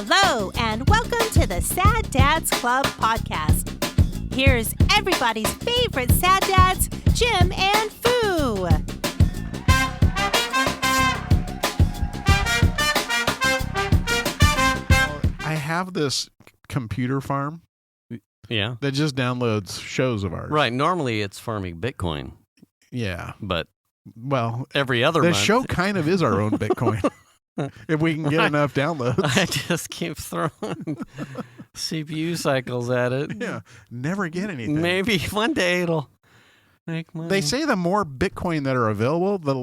Hello, and welcome to the Sad Dads Club podcast. Here's everybody's favorite sad dads, Jim and Foo. I have this computer farm that just downloads shows of ours. Right. Normally it's farming Bitcoin. Yeah. But every other month. The show kind of is our own Bitcoin. If we can get enough downloads. I just keep throwing CPU cycles at it. Yeah. Never get anything. Maybe one day it'll make money. They say the more Bitcoin that are available, the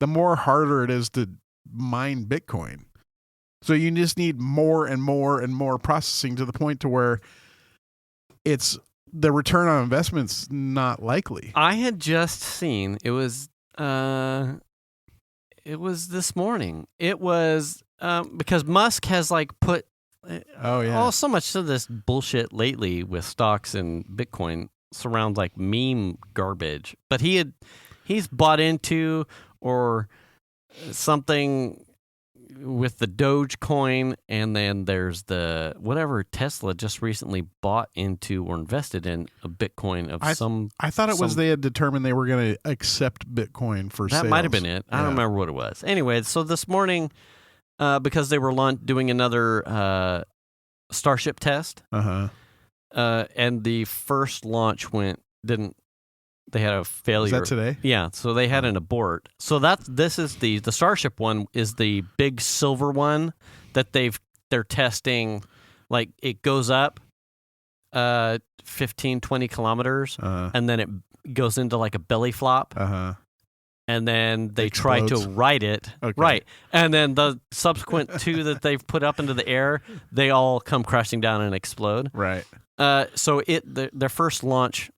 more harder it is to mine Bitcoin. So you just need more and more and more processing to the point to where it's the return on investment's not likely. I had just seen it was this morning. It was because Musk has put so much of this bullshit lately with stocks and Bitcoin surrounds meme garbage. But he's bought into or something with the Dogecoin, and then there's the whatever Tesla just recently bought into or invested in a Bitcoin of some. I thought it was they had determined they were going to accept Bitcoin for sales. That might have been it. I don't remember what it was. Anyway, so this morning, because they were doing another Starship test, and the first launch they had a failure. Is that today? Yeah, so they had an abort. So this is the Starship one is the big silver one that they're testing. It goes up 15, 20 kilometers, and then it goes into a belly flop. And then they try to right it. Okay. Right. And then the subsequent two that they've put up into the air, they all come crashing down and explode. Right. So their first launch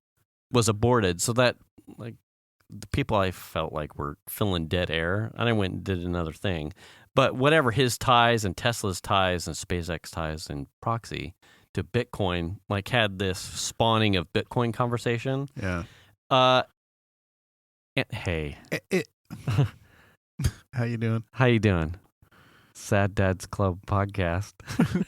was aborted, so that the people I felt were filling dead air, and I went and did another thing. But whatever his ties and Tesla's ties and SpaceX ties and proxy to Bitcoin, had this spawning of Bitcoin conversation. Yeah. Hey, how you doing? How you doing? Sad Dads Club podcast,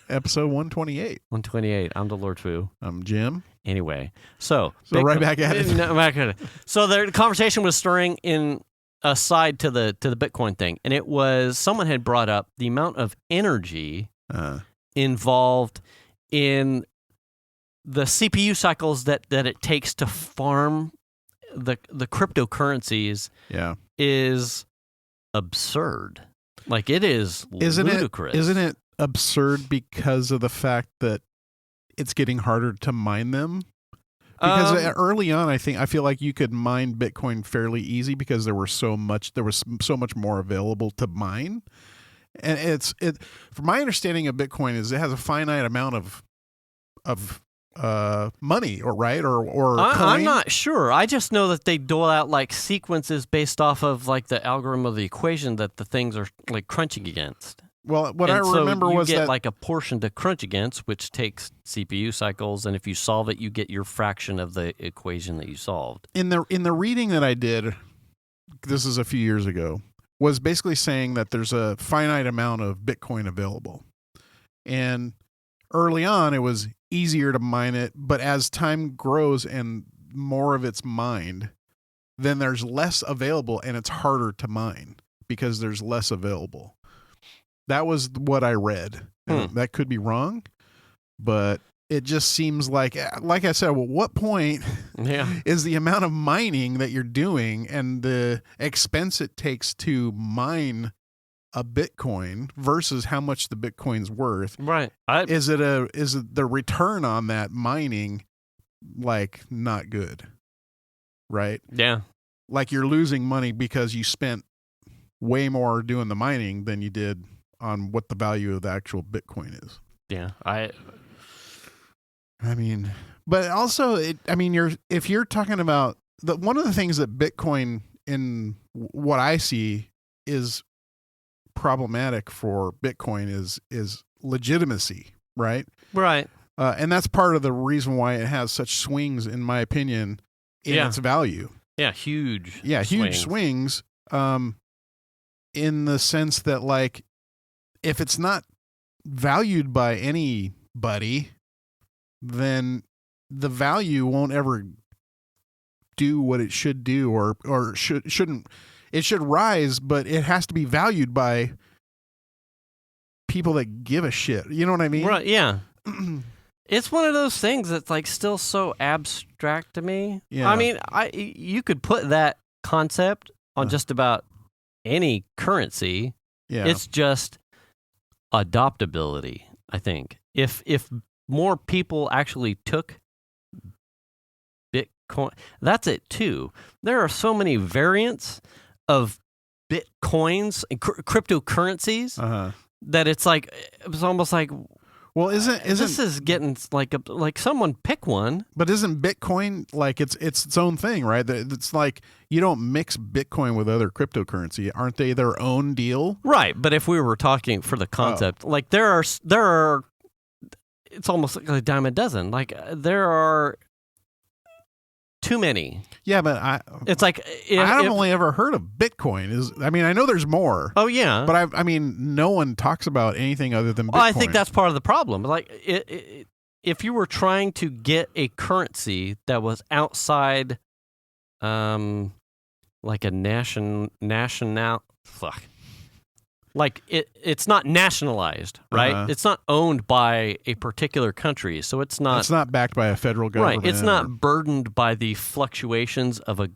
episode 128. 128. I'm the Lord Foo. I'm Jim. Anyway, so right back at it. Back at it. So the conversation was stirring in aside to the Bitcoin thing, and it was someone had brought up the amount of energy involved in the CPU cycles that it takes to farm the cryptocurrencies. Yeah, is absurd. It is ludicrous. Isn't it absurd because of the fact that it's getting harder to mine them? Because early on, I feel like you could mine Bitcoin fairly easy because there was so much more available to mine. And from my understanding of Bitcoin is it has a finite amount of money or coin. I'm not sure. I just know that they dole out sequences based off of the algorithm of the equation that the things are crunching against. Well, what I remember was that you get a portion to crunch against, which takes CPU cycles, and if you solve it, you get your fraction of the equation that you solved. In the reading that I did, this is a few years ago, was basically saying that there's a finite amount of Bitcoin available, and early on it was easier to mine it, but as time grows and more of it's mined, then there's less available, and it's harder to mine because there's less available. That was what I read. That could be wrong, but it just seems like I said, well, what point is the amount of mining that you're doing and the expense it takes to mine a Bitcoin versus how much the Bitcoin's worth? Right. Is it the return on that mining not good? Right? Yeah. You're losing money because you spent way more doing the mining than you did on what the value of the actual Bitcoin is. Yeah. But also if you're talking about one of the things that Bitcoin in what I see is problematic for Bitcoin is legitimacy, right? Right. And that's part of the reason why it has such swings, in my opinion, in its value. Yeah, huge. Yeah, huge swings. In the sense that if it's not valued by anybody, then the value won't ever do what it should do, or shouldn't. It should rise, but it has to be valued by people that give a shit. You know what I mean? Right, yeah. It's one of those things that's like still so abstract to me. Yeah. I mean, you could put that concept on just about any currency. Yeah. It's just adoptability, I think. If more people actually took Bitcoin, that's it too. There are so many variants of Bitcoins and cryptocurrencies that it's almost like, well, isn't this is getting like someone pick one? But isn't Bitcoin like it's its own thing, right? It's like you don't mix Bitcoin with other cryptocurrency. Aren't they their own deal? Right. But if we were talking for the concept, like there are, it's almost like a dime a dozen. Like there are too many. Yeah, but it's like I've only ever heard of Bitcoin. I know there's more. Oh yeah, but I mean, no one talks about anything other than Bitcoin. Well, I think that's part of the problem. Like, if you were trying to get a currency that was outside, like a like it's not nationalized, right? It's not owned by a particular country, so it's not backed by a federal government. Right. It's not burdened by the fluctuations of a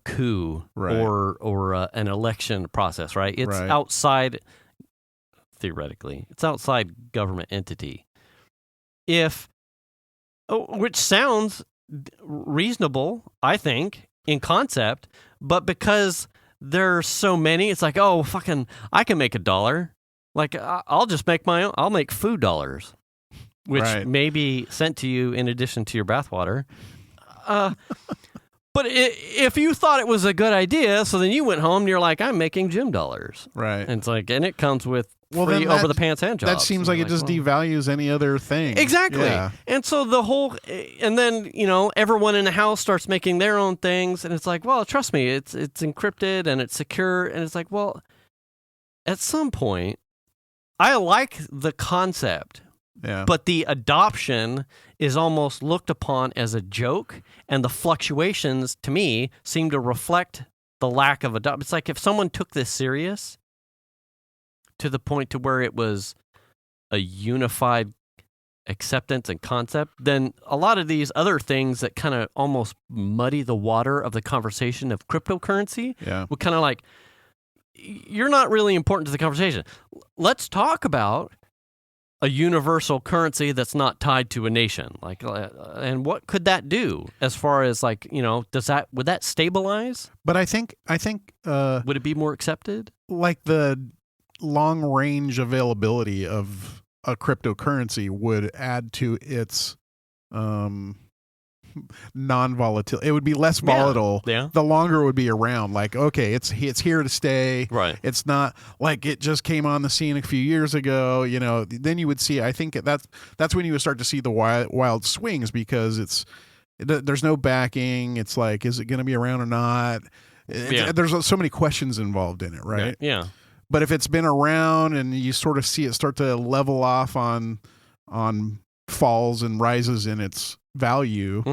coup or an election process, right? It's outside, theoretically, it's outside government entity. Which sounds reasonable, I think, in concept, but because there's so many, it's like, oh, fucking, I can make $1. Like, I'll just make my own. I'll make food dollars, which may be sent to you in addition to your bathwater. But if you thought it was a good idea, so then you went home and you're like, I'm making gym dollars. Right. And it's like, and it comes with free over-the-pants hand jobs. That seems like it just devalues any other thing. Exactly. Yeah. And so and then, everyone in the house starts making their own things, and it's like, well, trust me, it's encrypted and it's secure, and it's like, well, at some point, I like the concept, but the adoption is almost looked upon as a joke, and the fluctuations, to me, seem to reflect the lack of adoption. It's like if someone took this serious to the point to where it was a unified acceptance and concept, then a lot of these other things that kind of almost muddy the water of the conversation of cryptocurrency would kind of like, you're not really important to the conversation. Let's talk about a universal currency that's not tied to a nation. Like, and what could that do as far as like, would that stabilize? But I think would it be more accepted? Like the long range availability of a cryptocurrency would add to its non-volatile. It would be less volatile. Yeah. The longer it would be around. Like, okay, it's here to stay. Right. It's not like it just came on the scene a few years ago. Then you would see. I think that's when you would start to see the wild swings, because there's no backing. It's like, is it going to be around or not? There's so many questions involved in it, right? Yeah. But if it's been around and you sort of see it start to level off on falls and rises in its value,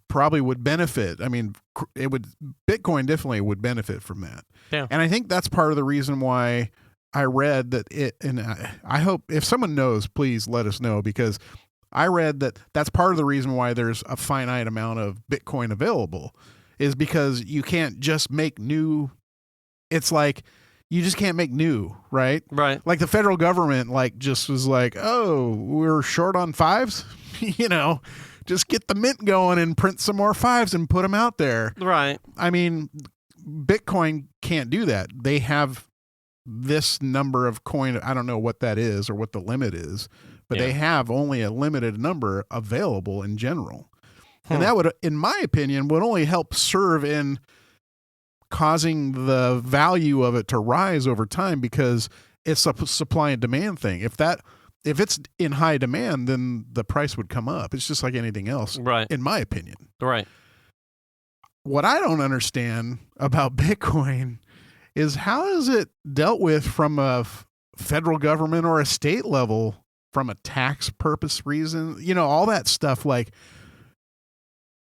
probably would benefit. I mean, Bitcoin definitely would benefit from that. Yeah. And I think that's part of the reason why I read that and I hope if someone knows, please let us know, because I read that that's part of the reason why there's a finite amount of Bitcoin available, is because you can't just make new. It's like, you just can't make new, right? Right. Like the federal government, just was like, oh, we're short on fives, just get the mint going and print some more fives and put them out there. Right. I mean, Bitcoin can't do that. They have this number of coin. I don't know what that is or what the limit is, but they have only a limited number available in general. And that would, in my opinion, would only help serve in causing the value of it to rise over time, because it's a supply and demand thing. If it's in high demand, then the price would come up. It's just like anything else, right? In my opinion. Right. What I don't understand about Bitcoin is how is it dealt with from a federal government or a state level from a tax purpose reason, all that stuff. Like,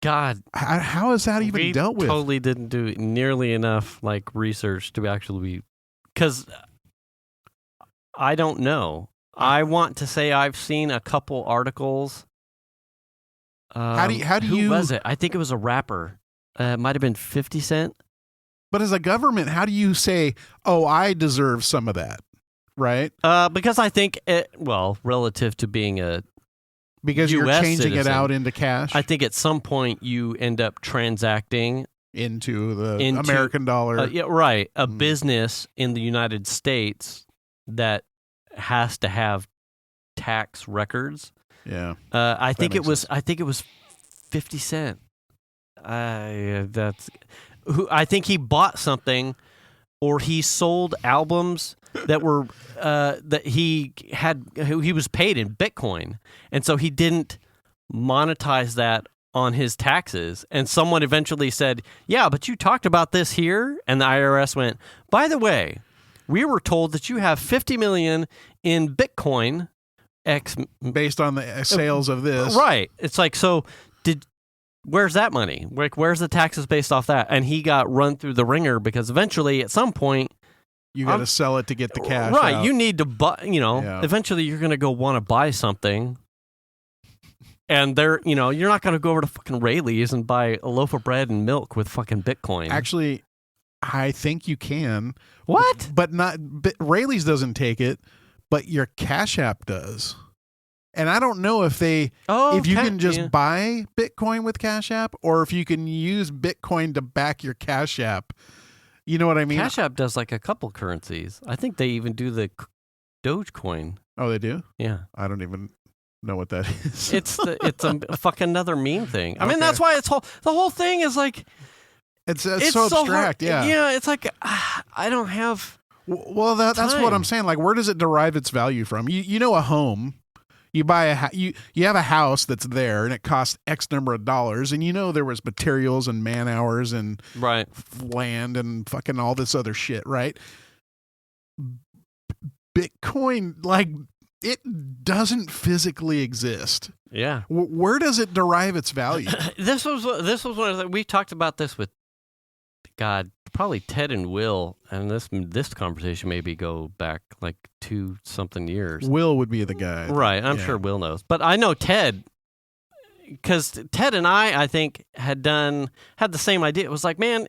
God, how is that even dealt with? Totally didn't do nearly enough research to actually be, because I don't know. I want to say I've seen a couple articles. How do who was it? I think it was a rapper. It might have been 50 Cent. But as a government, how do you say, "Oh, I deserve some of that"? Right? Because I think relative to being because US you're changing citizen, it out into cash. I think at some point you end up transacting into the American dollar. Yeah, right. A business in the United States that has to have tax records. Yeah. I think it was 50 Cent. I think he bought something, or he sold albums that were that he was paid in Bitcoin, and so he didn't monetize that on his taxes. And someone eventually said, "Yeah, but you talked about this here," and the IRS went, "By the way, we were told that you have 50 million in Bitcoin X based on the sales of this." Right. It's like, so where's that money? Where's the taxes based off that? And he got run through the ringer because eventually, at some point, you got to sell it to get the cash. Right. Out. You need to buy, eventually you're going to go want to buy something. And you're not going to go over to fucking Rayleigh's and buy a loaf of bread and milk with fucking Bitcoin. Actually, I think you can. What? But Rayleigh's doesn't take it, but your Cash App does. And I don't know if you can just buy Bitcoin with Cash App, or if you can use Bitcoin to back your Cash App. You know what I mean? Cash App does like a couple currencies. I think they even do the Dogecoin. Oh, they do? Yeah. I don't even know what that is. It's a fucking another meme thing. I mean, that's why the whole thing is like it's so abstract. Hard. Yeah. Yeah. It's like I don't have. Well, that's what I'm saying. Like, where does it derive its value from? A home. You buy you have a house that's there, and it costs X number of dollars, and there was materials and man hours and land and fucking all this other shit, right? Bitcoin, like, it doesn't physically exist. Yeah. Where does it derive its value? This was one of the, we talked about this with probably Ted and Will, and this conversation maybe go back like 2-something years. Will would be the guy. Right. I'm sure Will knows. But I know Ted, because Ted and I think, had the same idea. It was like, man,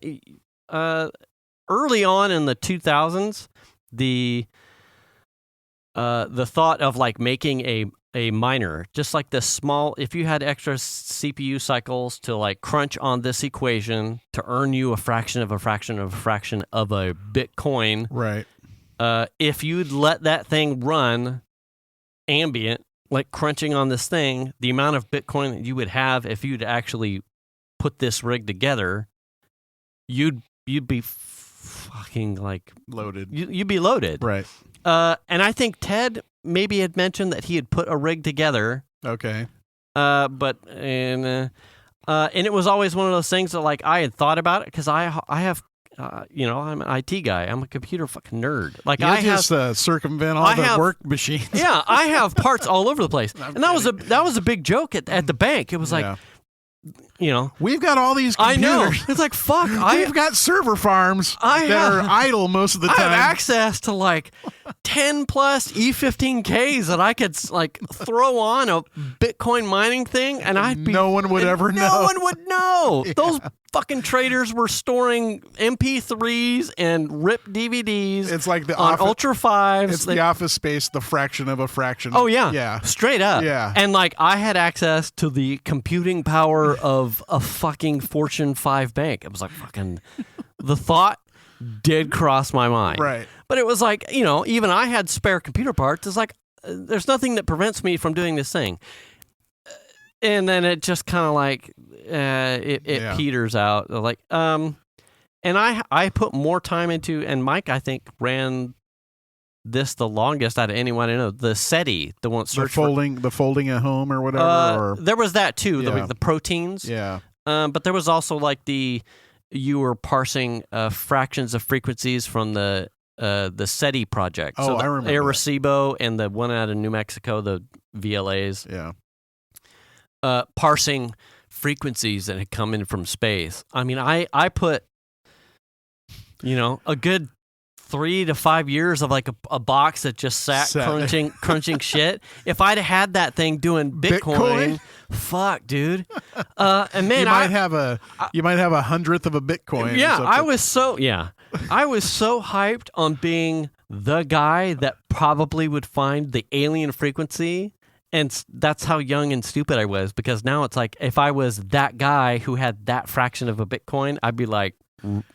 early on in the 2000s, the thought of like making a miner, just like this small, if you had extra CPU cycles to like crunch on this equation to earn you a fraction of a fraction of a fraction of a Bitcoin. Right. If you'd let that thing run ambient, like crunching on this thing, the amount of Bitcoin that you would have if you'd actually put this rig together, you'd be fucking like loaded. You'd be loaded. Right. And I think Ted maybe had mentioned that he had put a rig together. Okay. And it was always one of those things that like I had thought about it because I have, I'm an IT guy. I'm a computer fucking nerd. Like you just circumvent all the work machines. Yeah, I have parts all over the place, and that was a big joke at the bank. It was like. We've got all these computers. I know. It's like, fuck. We've got server farms that are idle most of the time. I have access to like 10 plus E15Ks that I could like throw on a Bitcoin mining thing, and no one would ever know. No one would know. Yeah. Those fucking traders were storing MP3s and ripped DVDs. It's like on Ultra 5s. It's the Office Space, the fraction of a fraction. Oh yeah, yeah, straight up. Yeah, and like I had access to the computing power of a fucking Fortune 5 bank. It was like fucking. The thought did cross my mind. Right, but it was like even I had spare computer parts. It's like there's nothing that prevents me from doing this thing. And then it just kind of like it peters out. Like and I put more time into, and Mike I think ran this the longest out of anyone I know. The SETI, the one search the folding at home or whatever. There was that too. The proteins. Yeah. But there was also like you were parsing fractions of frequencies from the the SETI project. Oh, I remember Arecibo and the one out of New Mexico, the VLAs. Yeah. Parsing frequencies that had come in from space. I mean, I put, a good 3 to 5 years of like a box that just sat crunching shit. If I'd had that thing doing Bitcoin? Fuck, dude. And man, you might have 100th of a Bitcoin. Yeah, I was so hyped on being the guy that probably would find the alien frequency. And that's how young and stupid I was, because now it's like, if I was that guy who had that fraction of a Bitcoin, I'd be like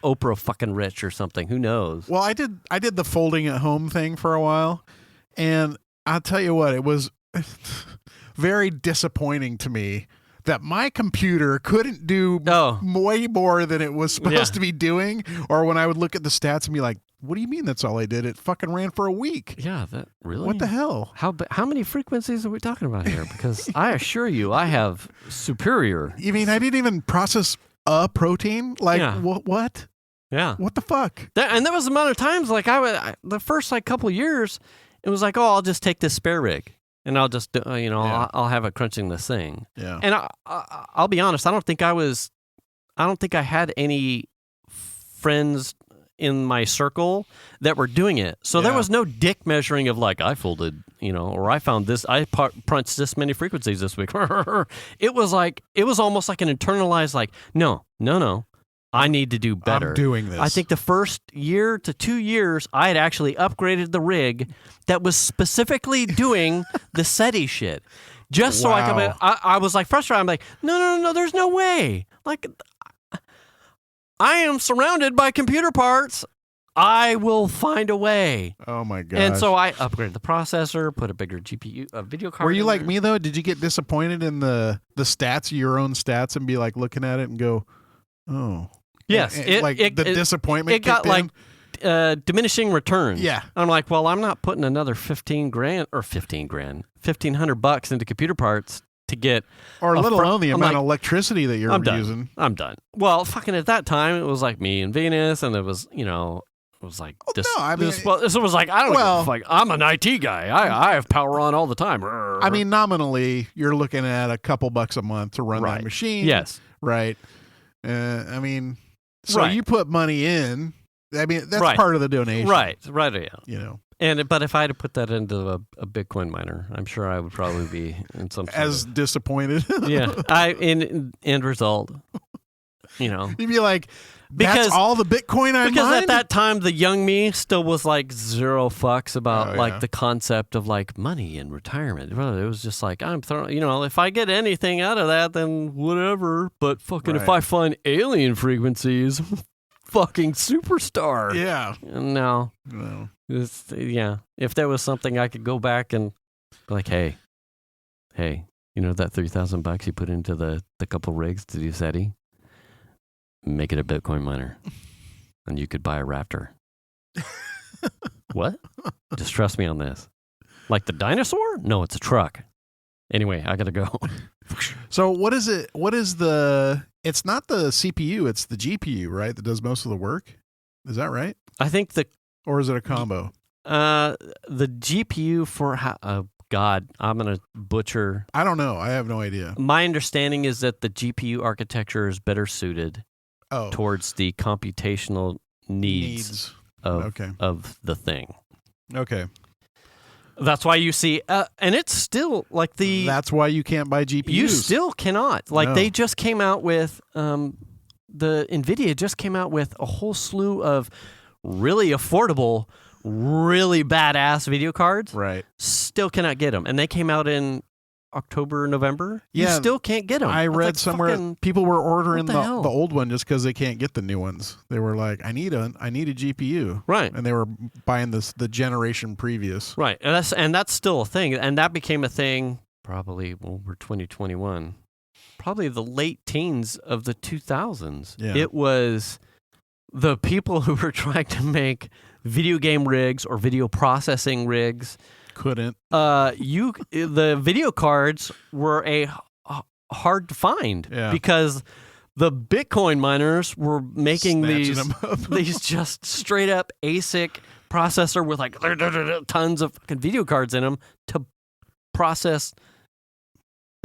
Oprah fucking rich or something. Who knows? Well, I did the folding at home thing for a while, and I'll tell you what, it was very disappointing to me that my computer couldn't do way more than it was supposed to be doing. Or when I would look at the stats and be like, what do you mean that's all I did? It fucking ran for a week. Yeah, that really? What the hell? How many frequencies are we talking about here? Because I assure you, I have superior. You mean I didn't even process a protein? Like, what? Yeah. What the fuck? And there was a amount of times, like the first like couple years, it was like, I'll just take this spare rig and I'll just, I'll have it crunching this thing. Yeah. And I'll be honest, I don't think I had any friends in my circle that were doing it. So there was no dick measuring of like, I folded, or I found this, I punched this many frequencies this week. It was almost like an internalized, like, no, I need to do better. I'm doing this. I think the first year to 2 years, I had actually upgraded the rig that was specifically doing the SETI shit. Just so I was like frustrated. I'm like, no, there's no way. Like, I am surrounded by computer parts. I will find a way. Oh my god! And so I upgraded the processor, put a bigger GPU, video card. Were you like me though? Did you get disappointed in the stats, your own stats, and be like looking at it and go, oh, yes, the disappointment. It got like diminishing returns. Yeah, I'm like, well, I'm not putting another $1,500 into computer parts to get, or let alone the amount of electricity that you're using. I'm done. Well, fucking at that time, it was like me and Venus, and it was, it was like this. No, I mean, this was like, I don't know. Like, I'm an IT guy. I have power on all the time. I mean, nominally, you're looking at a couple bucks a month to run that machine. Yes. Right. I mean, so you put money in. I mean, that's part of the donation. Right. Yeah. But if I had to put that into a Bitcoin miner, I'm sure I would probably be in some as disappointed. Yeah, in end result, you'd be like, that's all the Bitcoin I mined? Because at that time, the young me still was like zero fucks about the concept of like money and retirement. It was just like, I'm throwing, if I get anything out of that, then whatever. But fucking if I find alien frequencies, fucking superstar. Yeah. No. If there was something I could go back and be like, hey, that $3,000 you put into the couple rigs to do SETI, make it a Bitcoin miner, and you could buy a Raptor. What? Just trust me on this. Like the dinosaur? No, it's a truck. Anyway, I gotta go. So what is it? What is it's not the CPU, it's the GPU, right? That does most of the work. Is that right? I think or is it a combo? The GPU for God, I'm gonna butcher. I don't know. I have no idea. My understanding is that the GPU architecture is better suited towards the computational needs of the thing. Okay. That's why you see, and it's still like that's why you can't buy GPUs. You still cannot. Like they just came out with, the NVIDIA just came out with a whole slew of really affordable, really badass video cards. Right. Still cannot get them. And they came out in October, November. Yeah. You still can't get them. I read somewhere people were ordering the old one just because they can't get the new ones. They were like, I need a GPU. Right. And they were buying the generation previous. Right. And that's still a thing. And that became a thing probably, we're 2021. Probably the late teens of the 2000s. Yeah. It was the people who were trying to make video game rigs or video processing rigs couldn't. The video cards were hard to find because the Bitcoin miners were making these just straight up ASIC processor with like tons of fucking video cards in them to process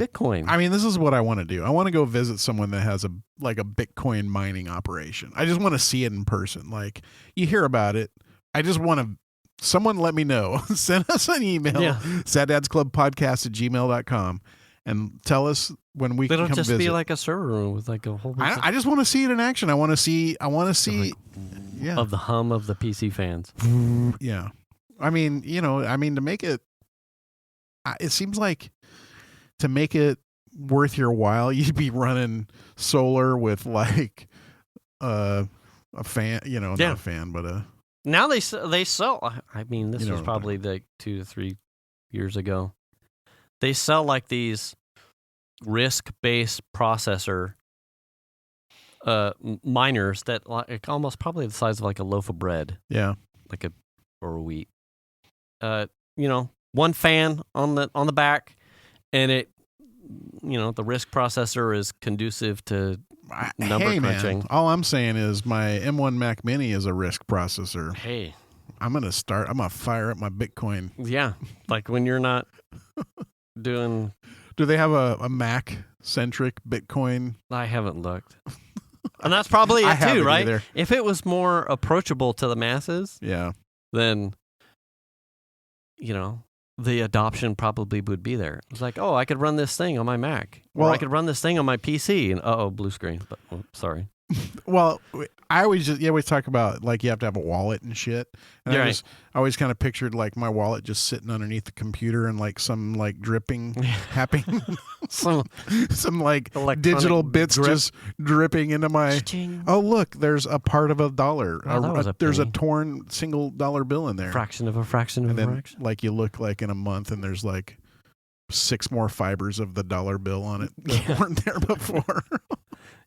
Bitcoin. I mean, this is what I want to do. I want to go visit someone that has a Bitcoin mining operation. I just want to see it in person. Like, you hear about it. I just want to, someone let me know. Send us an email, saddadsclubpodcast@gmail.com, and tell us when we can come visit. It'll just be like a server room with like a whole bunch I just want to see it in action. I want to see of the hum of the PC fans. Yeah. I mean, to make it, it seems like to make it worth your while, you'd be running solar with like a fan, not a fan, but a. Now they sell. I mean, this was probably like 2 to 3 years ago. They sell like these RISC-based processor miners that like almost probably the size of like a loaf of bread. Yeah, or wheat. One fan on the back, and it, the RISC processor is conducive to number crunching. Man, all I'm saying is my M1 Mac Mini is a RISC processor. Hey, I'm gonna fire up my Bitcoin. Yeah, like when you're not doing. Do they have a Mac centric Bitcoin? I haven't looked, and that's probably it too, right? Either. If it was more approachable to the masses, then the adoption probably would be there. It's like, I could run this thing on my Mac, or I could run this thing on my PC, and blue screen. But sorry. Well, I always we talk about like you have to have a wallet and shit. And I always kind of pictured like my wallet just sitting underneath the computer and like some like dripping happening, some like digital bits just dripping into my. Oh, look, there's a part of $1. There's a torn single dollar bill in there. Fraction of a fraction of a fraction. Like you look like in a month and there's like 6 more fibers of the dollar bill on it that weren't there before.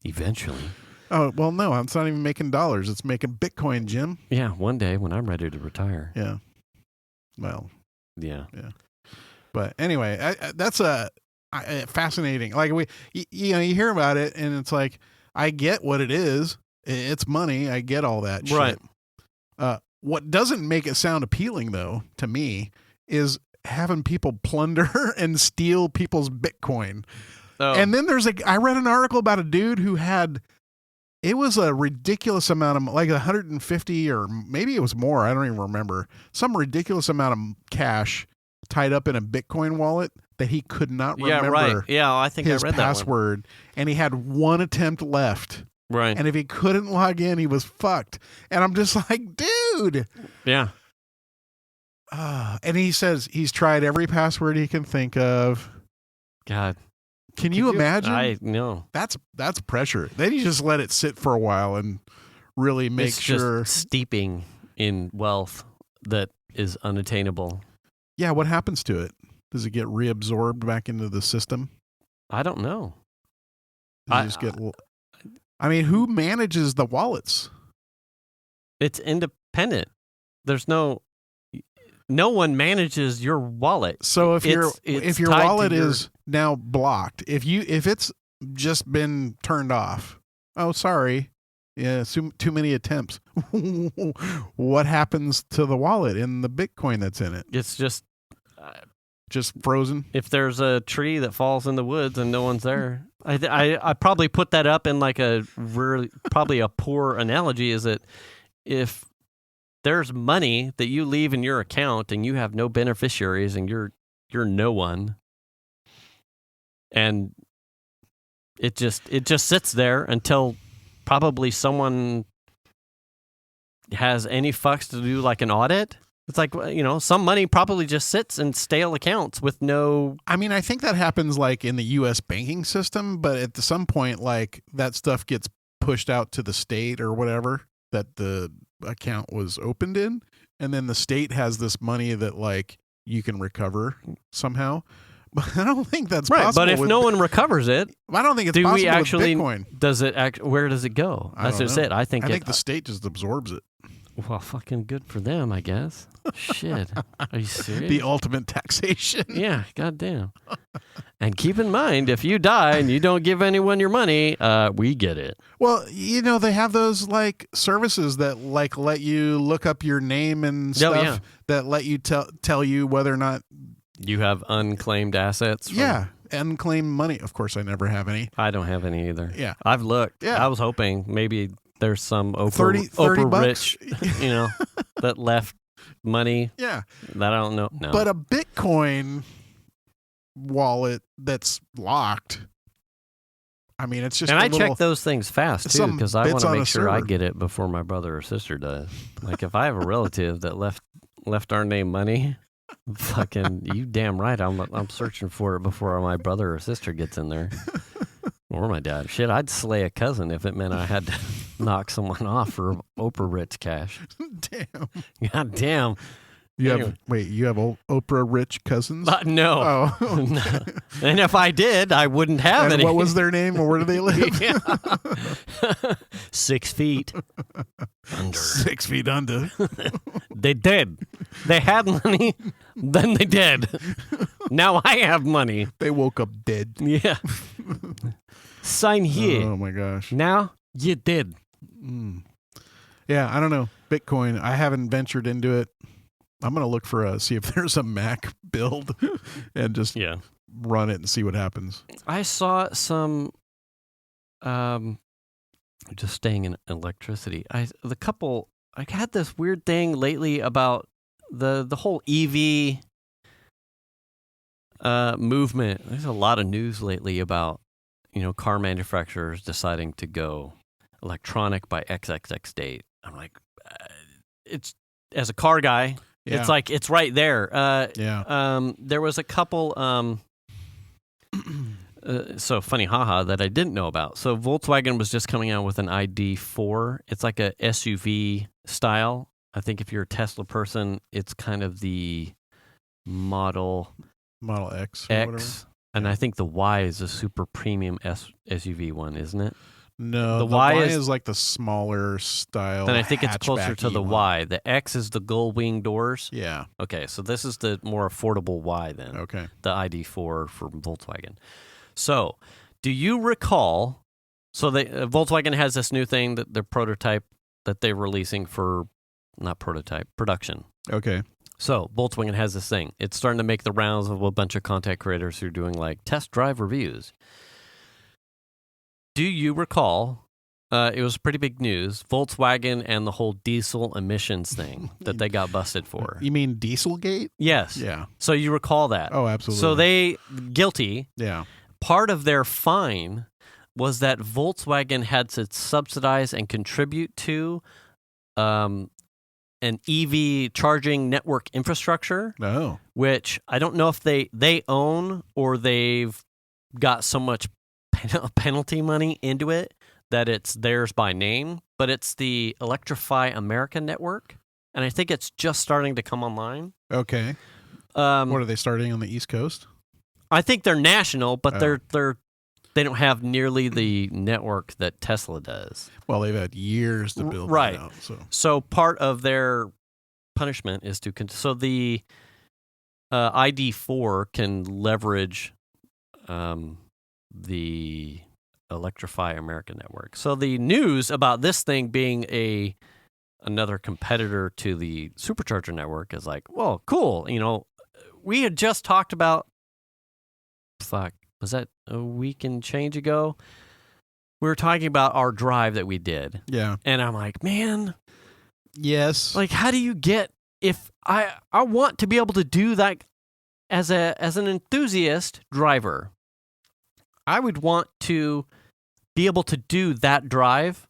Eventually. Oh, well, no, it's not even making dollars. It's making Bitcoin, Jim. Yeah, one day when I'm ready to retire. Yeah. Well. Yeah. Yeah. But anyway, that's fascinating. Like you hear about it and it's like, I get what it is. It's money. I get all that shit. Right. What doesn't make it sound appealing, though, to me, is having people plunder and steal people's Bitcoin. Oh. And then I read an article about a dude who had, it was a ridiculous amount of, like 150 or maybe it was more, I don't even remember, some ridiculous amount of cash tied up in a Bitcoin wallet that he could not remember. Yeah, right. Yeah, I think his I read password, that one. And he had one attempt left. Right. And if he couldn't log in, he was fucked. And I'm just like, dude. Yeah. And he says he's tried every password he can think of. God. Can you imagine? I know. That's pressure. Then you just let it sit for a while and really make sure. Just steeping in wealth that is unattainable. Yeah, what happens to it? Does it get reabsorbed back into the system? I don't know. I mean, who manages the wallets? It's independent. There's no one manages your wallet. So if your wallet is now blocked, if it's just been turned off, oh sorry, yeah, too many attempts. What happens to the wallet and the Bitcoin that's in it? It's just frozen. If there's a tree that falls in the woods and no one's there, I probably put that up in like probably a poor analogy. Is that if there's money that you leave in your account and you have no beneficiaries and you're no one, and it just sits there until probably someone has any fucks to do like an audit. It's like, some money probably just sits in stale accounts with no. I mean, I think that happens like in the U.S. banking system, but at some point, like that stuff gets pushed out to the state or whatever that the account was opened in, and then the state has this money that like you can recover somehow. But I don't think that's right. possible. But if no one recovers it, I don't think it's possible with Bitcoin. Where does it go? That's just it. I think the state just absorbs it. Well, fucking good for them, I guess. Shit. Are you serious? The ultimate taxation. Yeah, goddamn. And keep in mind, if you die and you don't give anyone your money, we get it. Well, they have those like services that like let you look up your name and stuff that let you tell you whether or not you have unclaimed assets. Unclaimed money. Of course, I never have any. I don't have any either. Yeah. I've looked. Yeah. I was hoping maybe there's some 30 Oprah bucks? rich, that left money. Yeah. That I don't know. No. But a Bitcoin wallet that's locked. I mean, it's just. And I check those things fast too because I want to make sure I server. get it before my brother or sister does. Like if I have a relative that left our name money, fucking you damn right. I'm searching for it before my brother or sister gets in there. Or my dad. Shit, I'd slay a cousin if it meant I had to knock someone off for Oprah rich cash. Damn. God damn. You have Oprah rich cousins? No. Oh. No. And if I did, I wouldn't have any. What was their name or where do they live? 6 feet under. 6 feet under. They did. They had money, then they did. Now I have money. They woke up dead. Yeah. Sign here. Oh my gosh. Now you did. Yeah, I don't know. Bitcoin, I haven't ventured into it. I'm going to look see if there's a Mac build and just run it and see what happens. I saw some, just staying in electricity. I had this weird thing lately about the whole EV movement. There's a lot of news lately about, car manufacturers deciding to go electronic by XXX date. I'm like, it's as a car guy. Yeah. It's like, it's right there. There was a couple, so funny, haha, that I didn't know about. So Volkswagen was just coming out with an ID4. It's like a SUV style. I think if you're a Tesla person, it's kind of the Model X. And I think the Y is a super premium SUV one, isn't it? No, the Y is like the smaller style. Then I think it's closer to the Y. The X is the gull wing doors. Yeah. Okay, so this is the more affordable Y then. Okay. The ID4 for Volkswagen. So, do you recall? So Volkswagen has this new thing that their prototype that they're releasing for, not prototype, production. Okay. So Volkswagen has this thing. It's starting to make the rounds of a bunch of content creators who are doing like test drive reviews. Do you recall, it was pretty big news, Volkswagen and the whole diesel emissions thing that they got busted for? You mean Dieselgate? Yes. Yeah. So you recall that? Oh, absolutely. So they, guilty. Yeah. Part of their fine was that Volkswagen had to subsidize and contribute to an EV charging network infrastructure, which I don't know if they own or they've got so much penalty money into it that it's theirs by name, but it's the Electrify America network, and I think it's just starting to come online. Okay. What are they starting on the East Coast? I think they're national, but they don't have nearly the network that Tesla does. Well, they've had years to build right. that out. So part of their punishment is so the ID4 can leverage the Electrify America network. So the news about this thing being another competitor to the supercharger network is like, well, cool. We had just talked about, was that a week and change ago? We were talking about our drive that we did. Yeah. And I'm like, man. Yes. Like, how do you get, if I want to be able to do that as an enthusiast driver, I would want to be able to do that drive.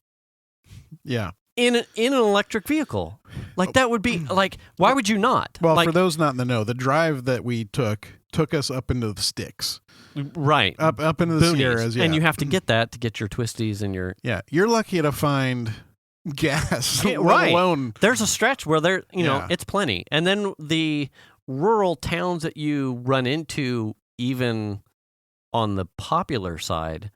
Yeah. In an electric vehicle. Like, that would be, like, why would you not? Well, for those not in the know, the drive that we took us up into the sticks. Right. Up into the Sierras, yeah. And you have to get that to get your twisties and your... Yeah. You're lucky to find gas, right. let alone... There's a stretch where it's plenty. And then the rural towns that you run into, even on the popular side,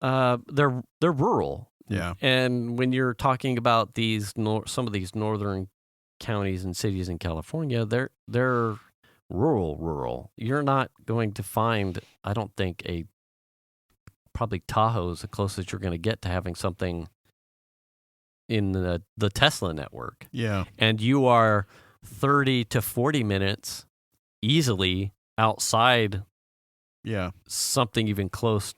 they're rural. Yeah. And when you're talking about these some of these northern counties and cities in California, they're rural. You're not going to find, I don't think, probably Tahoe's the closest you're going to get to having something in the Tesla network. Yeah. And you are 30 to 40 minutes easily outside something even close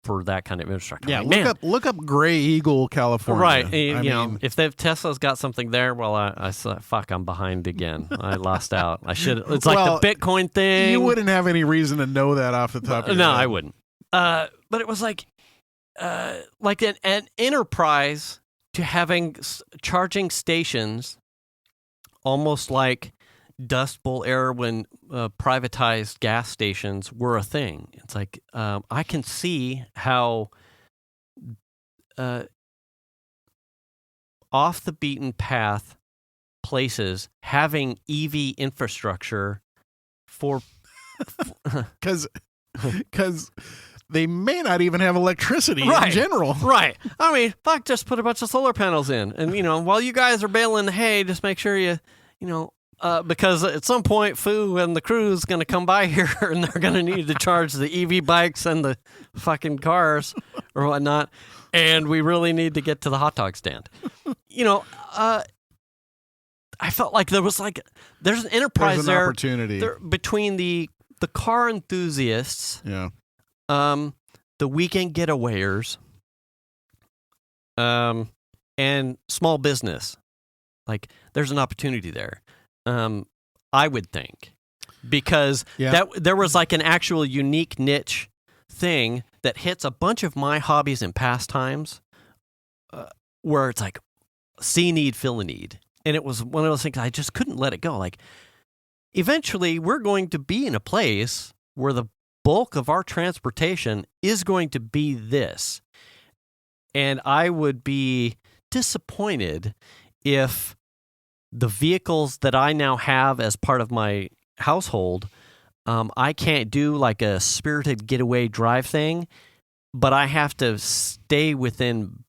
for that kind of infrastructure. Yeah, like, look up Gray Eagle, California. Right. I mean, if Tesla's got something there, well, I fuck, I'm behind again. I lost out. I should. It's like the Bitcoin thing. You wouldn't have any reason to know that off the top of your head. No, I wouldn't. But it was like an enterprise to having charging stations, almost like Dust Bowl era when privatized gas stations were a thing. It's like I can see how off the beaten path places having EV infrastructure for because they may not even have electricity in general. Right. I mean, fuck, just put a bunch of solar panels in. And, while you guys are baling the hay, just make sure because at some point, Fu and the crew is going to come by here and they're going to need to charge the EV bikes and the fucking cars or whatnot. And we really need to get to the hot dog stand. I felt like there's an enterprise there. Opportunity between the car enthusiasts. Yeah. The weekend getawayers, and small business. Like, there's an opportunity there. I would think, because there was like an actual unique niche thing that hits a bunch of my hobbies and pastimes, where it's like, see need, fill a need. And it was one of those things I just couldn't let it go. Like, eventually we're going to be in a place where the bulk of our transportation is going to be this. And I would be disappointed if the vehicles that I now have as part of my household, I can't do like a spirited getaway drive thing, but I have to stay within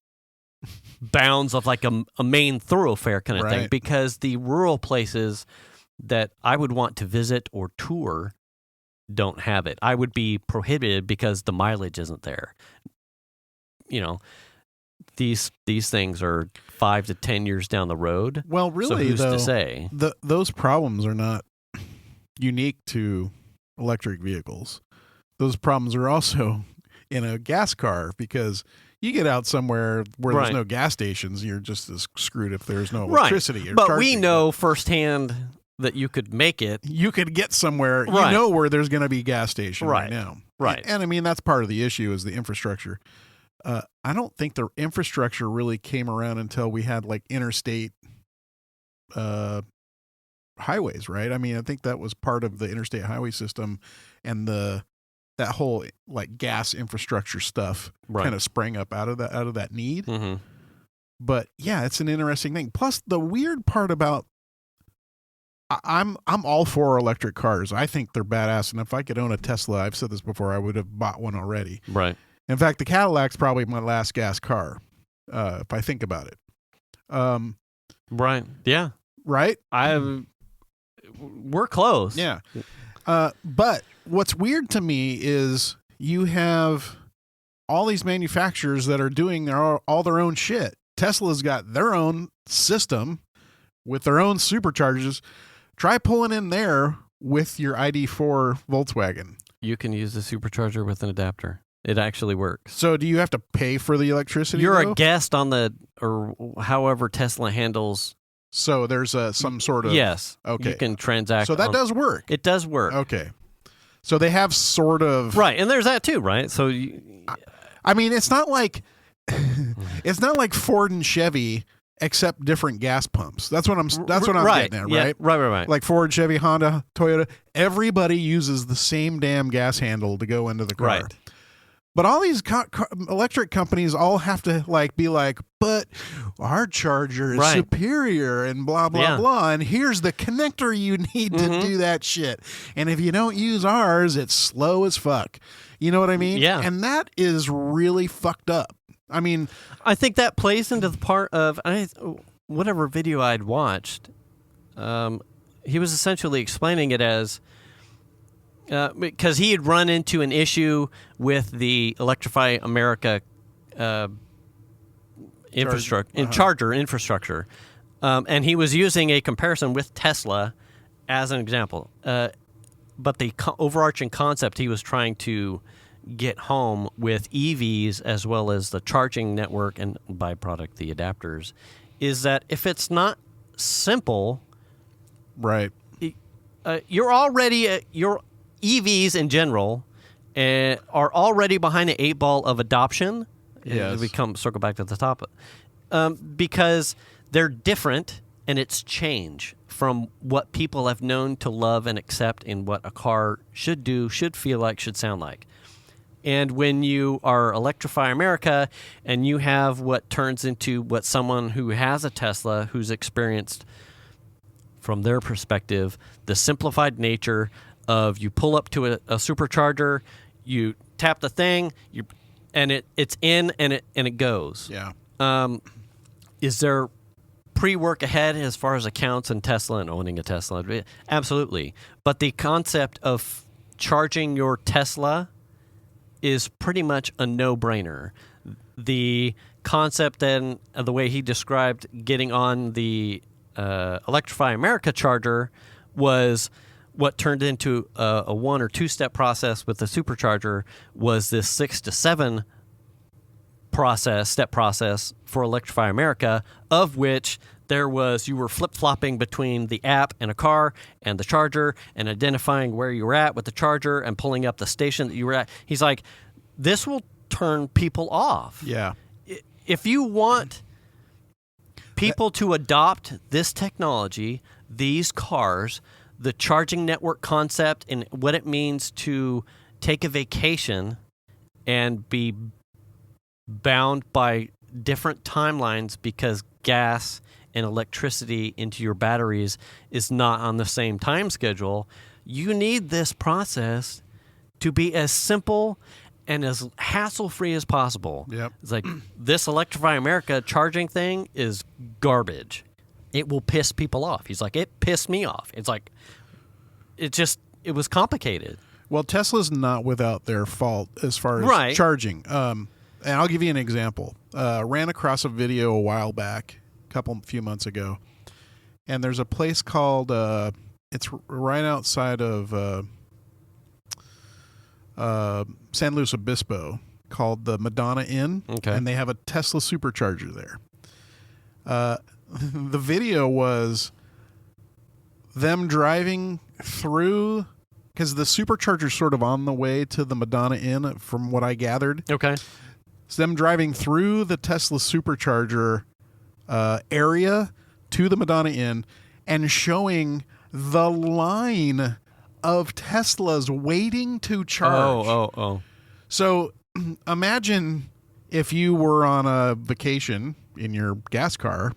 bounds of like a main thoroughfare kind of thing, because the rural places that I would want to visit or tour don't have it. I would be prohibited because the mileage isn't there. These things are 5 to 10 years down the road. Well, really, so who's to say? Those problems are not unique to electric vehicles. Those problems are also in a gas car, because you get out somewhere where there's no gas stations, you're just as screwed if there's no electricity. Or but charging. We know firsthand that you could make it. You could get somewhere, where there's going to be gas station right now. Right. And I mean, that's part of the issue is the infrastructure. I don't think the infrastructure really came around until we had like interstate highways, right? I mean, I think that was part of the interstate highway system, and that whole like gas infrastructure stuff kind of sprang up out of that need. Mm-hmm. But yeah, it's an interesting thing. Plus, the weird part about I'm all for electric cars. I think they're badass, and if I could own a Tesla, I've said this before, I would have bought one already. Right. In fact, the Cadillac's probably my last gas car, if I think about it. Right. Yeah. Right? We're close. Yeah. But what's weird to me is you have all these manufacturers that are doing all their own shit. Tesla's got their own system with their own superchargers. Try pulling in there with your ID4 Volkswagen. You can use the supercharger with an adapter. It actually works. So do you have to pay for the electricity? You're a guest on or however Tesla handles. So there's some sort of... Yes. Okay. You can transact. So that does work. It does work. Okay. So they have sort of... Right. And there's that too, right? So I mean, it's not like Ford and Chevy, except different gas pumps. That's what I'm getting at, right? Yeah. Right. Like Ford, Chevy, Honda, Toyota, everybody uses the same damn gas handle to go into the car. Right. But all these electric companies all have to be like, but our charger is superior and blah, blah, blah. And here's the connector you need to do that shit. And if you don't use ours, it's slow as fuck. You know what I mean? Yeah. And that is really fucked up. I mean, I think that plays into the part of whatever video I'd watched. He was essentially explaining it as because he had run into an issue with the Electrify America charger infrastructure, and he was using a comparison with Tesla as an example. But the overarching concept he was trying to get home with EVs as well as the charging network and byproduct the adapters is that if it's not simple, right, you're already your EVs in general are already behind the 8 ball of adoption. Yes. We circle back to the top because they're different and it's change from what people have known to love and accept in what a car should do, should feel like, should sound like. And when you are Electrify America and you have what turns into what someone who has a Tesla, who's experienced, from their perspective, the simplified nature of you pull up to a supercharger, you tap the thing, and it's in and it goes. Yeah. Is there pre-work ahead as far as accounts and Tesla and owning a Tesla? Absolutely. But the concept of charging your Tesla is pretty much a no-brainer. The concept then, the way he described getting on the Electrify America charger was what turned into a 1 or 2 step process with the supercharger was this 6 to 7 step process for Electrify America, of which you were flip-flopping between the app and a car and the charger and identifying where you were at with the charger and pulling up the station that you were at. He's like, this will turn people off. Yeah. If you want people to adopt this technology, these cars, the charging network concept and what it means to take a vacation and be bound by different timelines because gas and electricity into your batteries is not on the same time schedule, you need this process to be as simple and as hassle-free as possible. Yep. It's like, this Electrify America charging thing is garbage. It will piss people off. He's like, it pissed me off. It's like, it was complicated. Well, Tesla's not without their fault as far as charging. And I'll give you an example. Ran across a video a while back, few months ago, and there's a place called, it's right outside of San Luis Obispo, called the Madonna Inn, and they have a Tesla supercharger there. The video was them driving through, because the supercharger's sort of on the way to the Madonna Inn, from what I gathered. Okay. It's them driving through the Tesla supercharger area to the Madonna Inn and showing the line of Teslas waiting to charge. Oh. So imagine if you were on a vacation in your gas car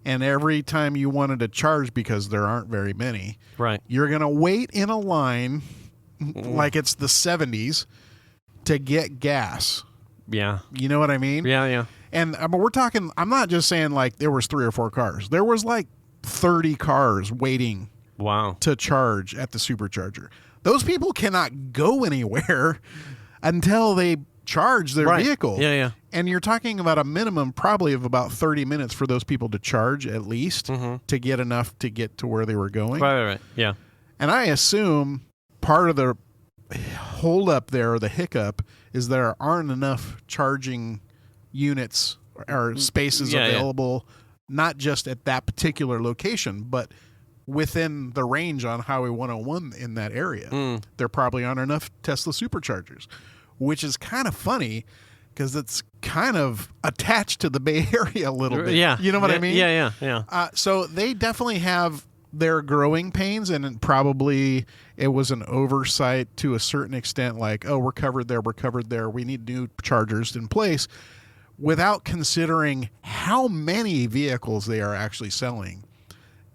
and every time you wanted to charge, because there aren't very many, right, you're going to wait in a line like it's the 70s to get gas. Yeah. You know what I mean? Yeah. And we're talking, I'm not just saying like there was 3 or 4 cars. There was like 30 cars waiting to charge at the supercharger. Those people cannot go anywhere until they charge their vehicle. Yeah. And you're talking about a minimum probably of about 30 minutes for those people to charge at least to get enough to get to where they were going. Right. Yeah. And I assume part of the hold up there, or the hiccup, is there aren't enough charging units or spaces available, not just at that particular location, but within the range on Highway 101 in that area. There probably aren't enough Tesla superchargers, which is kind of funny because it's kind of attached to the Bay Area a little bit. Yeah. You know what I mean? Yeah. So they definitely have their growing pains, and probably it was an oversight to a certain extent, like, oh, we're covered there, we need new chargers in place, without considering how many vehicles they are actually selling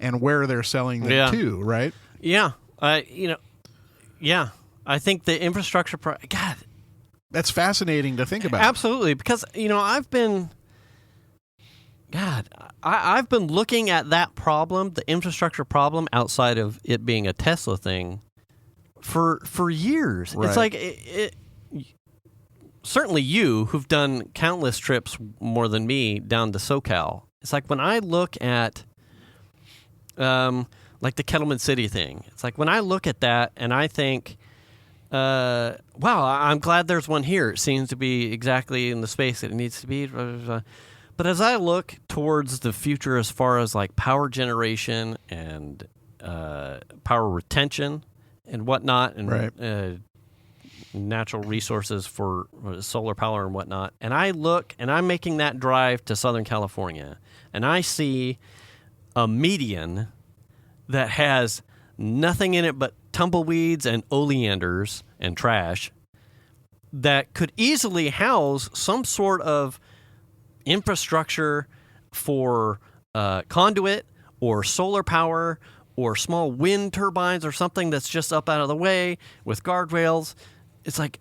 and where they're selling them to, right? Yeah. I think the infrastructure, God, That's fascinating to think about. Absolutely, because I've been looking at that problem, the infrastructure problem, outside of it being a Tesla thing, for years. Right. It's like certainly you, who've done countless trips more than me down to SoCal. It's like when I look at like the Kettleman City thing. It's like when I look at that and I think, wow, I'm glad there's one here. It seems to be exactly in the space that it needs to be. But as I look towards the future as far as like power generation and power retention and whatnot, and natural resources for solar power and whatnot, and I look and I'm making that drive to Southern California, and I see a median that has nothing in it but tumbleweeds and oleanders and trash that could easily house some sort of infrastructure for conduit or solar power or small wind turbines or something that's just up out of the way with guardrails. It's like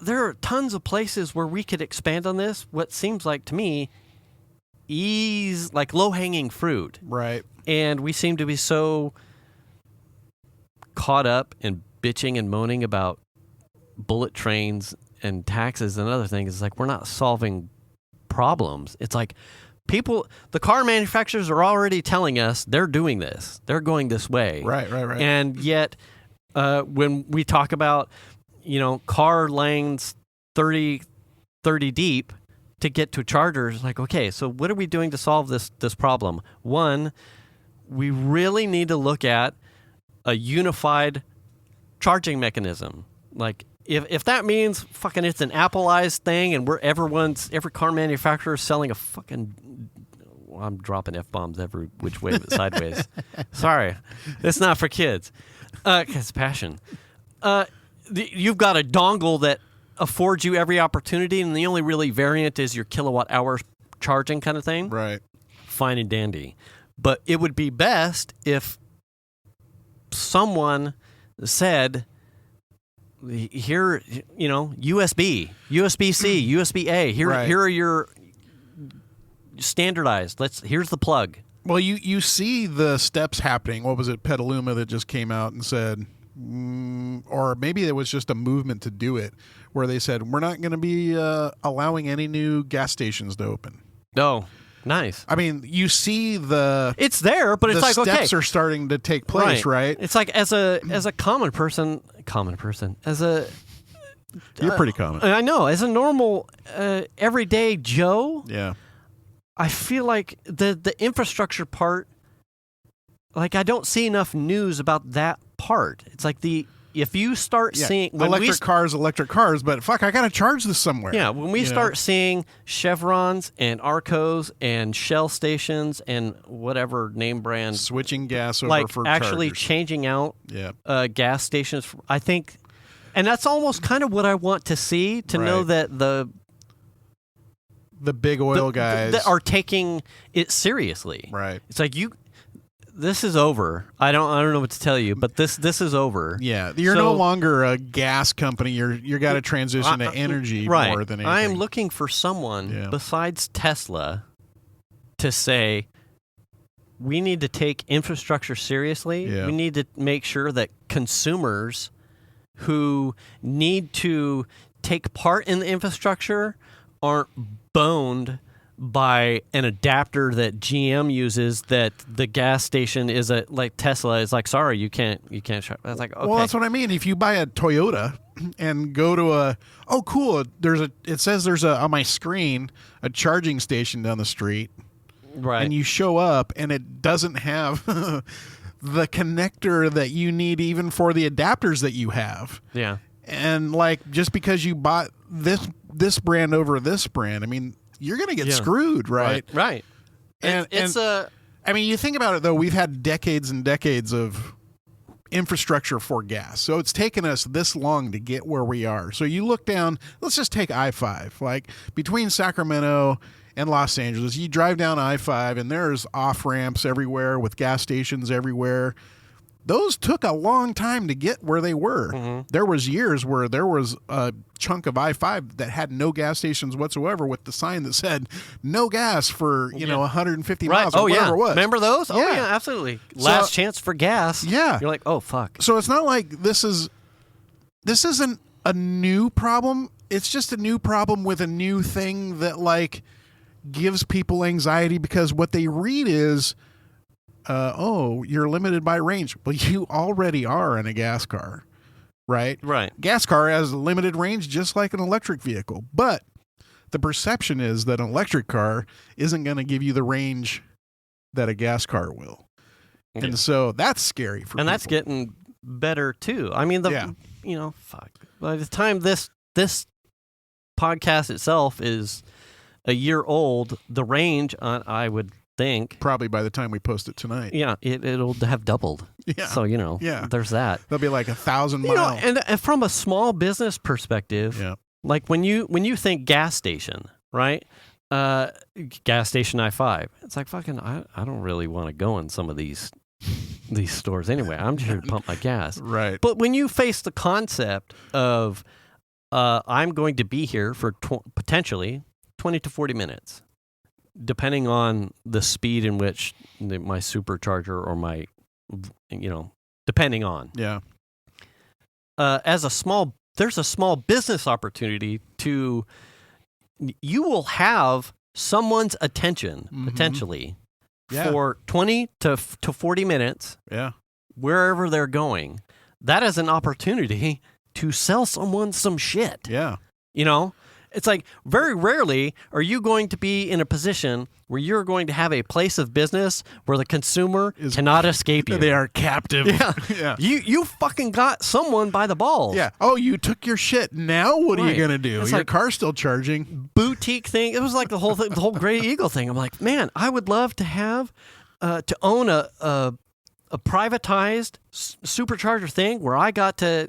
there are tons of places where we could expand on this. What seems like to me like low-hanging fruit. Right. And we seem to be so caught up in bitching and moaning about bullet trains and taxes and other things. It's like we're not solving problems. It's like the car manufacturers are already telling us they're doing this. They're going this way. Right. And yet when we talk about, car lanes 30 deep to get to chargers, like, okay, so what are we doing to solve this problem? One, we really need to look at a unified charging mechanism. Like, if that means fucking it's an Appleized thing and every car manufacturer is selling a fucking, well, I'm dropping F-bombs every which way but sideways. Sorry. It's not for kids. It's passion. You've got a dongle that affords you every opportunity, and the only really variant is your kilowatt hour charging kind of thing. Right. Fine and dandy. But it would be best if someone said, here, USB, USB-C, USB-A, here are your standardized. Here's the plug. Well, you see the steps happening. What was it, Petaluma, that just came out and said, or maybe it was just a movement to do it, where they said, we're not going to be allowing any new gas stations to open. Oh, nice. I mean, you see it's there, but it's like, okay. The steps are starting to take place, right? It's like as a common person, as a... You're pretty common. I know. As a normal, everyday Joe, yeah, I feel like the infrastructure part, like I don't see enough news about that part. It's like if you start seeing... electric cars, but fuck, I got to charge this somewhere. Yeah, when we start seeing Chevrons and Arcos and Shell stations and whatever name brand... Switching gas over like for actually chargers. Changing out gas stations, I think... And that's almost kind of what I want to see, to know that the big oil guys that are taking it seriously. Right. It's like this is over. I don't know what to tell you, but this is over. Yeah, you're no longer a gas company. You got to transition to energy more than anything. I am looking for someone besides Tesla to say, we need to take infrastructure seriously. Yeah. We need to make sure that consumers who need to take part in the infrastructure aren't boned by an adapter that GM uses, that the gas station is like Tesla is like, sorry, you can't charge. I was like, okay. Well, that's what I mean. If you buy a Toyota and go to cool, it says there's on my screen a charging station down the street. Right. And you show up and it doesn't have the connector that you need even for the adapters that you have. Yeah. And like, just because you bought this brand over this brand, I mean, you're going to get screwed, right? Right. And I mean, you think about it though, we've had decades and decades of infrastructure for gas. So it's taken us this long to get where we are. So you look down, let's just take I-5, like between Sacramento and Los Angeles, you drive down I-5 and there's off ramps everywhere with gas stations everywhere. those took a long time to get where they were. Mm-hmm. There was years where there was a chunk of I-5 that had no gas stations whatsoever with the sign that said no gas for, 150 miles or whatever it was. Remember those? Yeah. Oh, yeah, absolutely. Last chance for gas. Yeah. You're like, oh, fuck. So it's not like this isn't a new problem. It's just a new problem with a new thing that, like, gives people anxiety because what they read is, you're limited by range. Well, you already are in a gas car, right? Right. Gas car has limited range just like an electric vehicle. But the perception is that an electric car isn't going to give you the range that a gas car will. Yeah. And so that's scary for people. And that's getting better, too. I mean, fuck. By the time this podcast itself is a year old, the range, I would think, probably by the time we post it tonight, it'll have doubled. Yeah. So there's that. There'll be like 1,000 miles. And from a small business perspective, like when you think gas station, right? Gas station I-5. It's like fucking. I don't really want to go in some of these stores anyway. I'm just here to pump my gas. Right. But when you face the concept of I'm going to be here for potentially 20 to 40 minutes, depending on the speed in which my supercharger or my, depending on. Yeah. There's a small business opportunity you will have someone's attention potentially for 20 to 40 minutes. Yeah. Wherever they're going. That is an opportunity to sell someone some shit. Yeah. It's like very rarely are you going to be in a position where you're going to have a place of business where the consumer cannot escape you. They are captive. Yeah. You fucking got someone by the balls. Yeah. Oh, you took your shit. Now what are you going to do? It's your like car's still charging. Boutique thing. It was like the whole thing, the whole Gray Eagle thing. I'm like, man, I would love to have to own a privatized supercharger thing where I got to,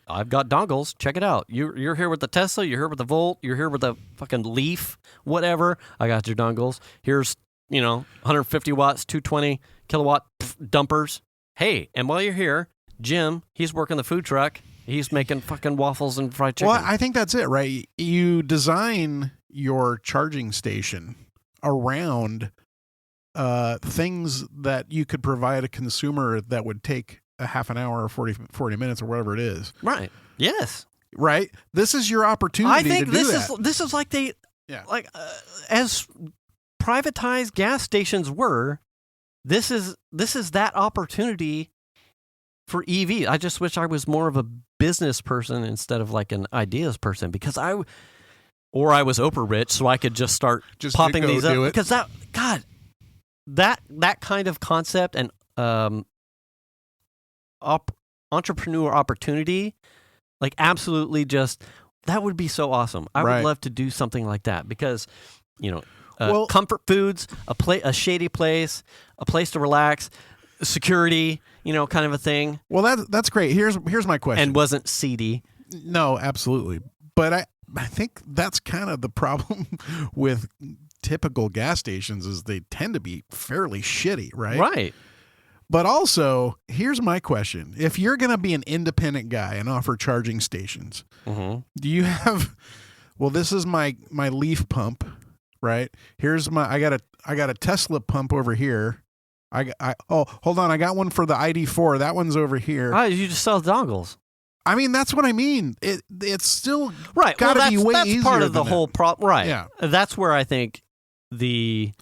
I've got dongles. Check it out. You're here with the Tesla. You're here with the Volt. You're here with the fucking Leaf, whatever. I got your dongles. Here's, 150 watts, 220 kilowatt dumpers. Hey, and while you're here, Jim, he's working the food truck. He's making fucking waffles and fried chicken. Well, I think that's it, right? You design your charging station around things that you could provide a consumer that would take a half an hour or 40 minutes or whatever it is. Right. Yes. Right. This is your opportunity to do that. This is like as privatized gas stations were, this is that opportunity for EV. I just wish I was more of a business person instead of like an ideas person because I was Oprah rich so I could just start popping these up because that kind of concept and entrepreneur opportunity, like absolutely just that would be so awesome. I would love to do something like that because, comfort foods, a shady place, a place to relax, security, kind of a thing. Well, that's great. Here's my question. And wasn't seedy. No, absolutely. But I think that's kind of the problem with typical gas stations is they tend to be fairly shitty, right? Right. But also, here's my question. If you're going to be an independent guy and offer charging stations, do you have, this is my Leaf pump, right? Here's I got a Tesla pump over here. Hold on. I got one for the ID4. That one's over here. Oh, you just sell dongles. I mean, that's what I mean. It's still right. Gotta be way easier. That's part of the whole problem. Right. Yeah. That's where I think the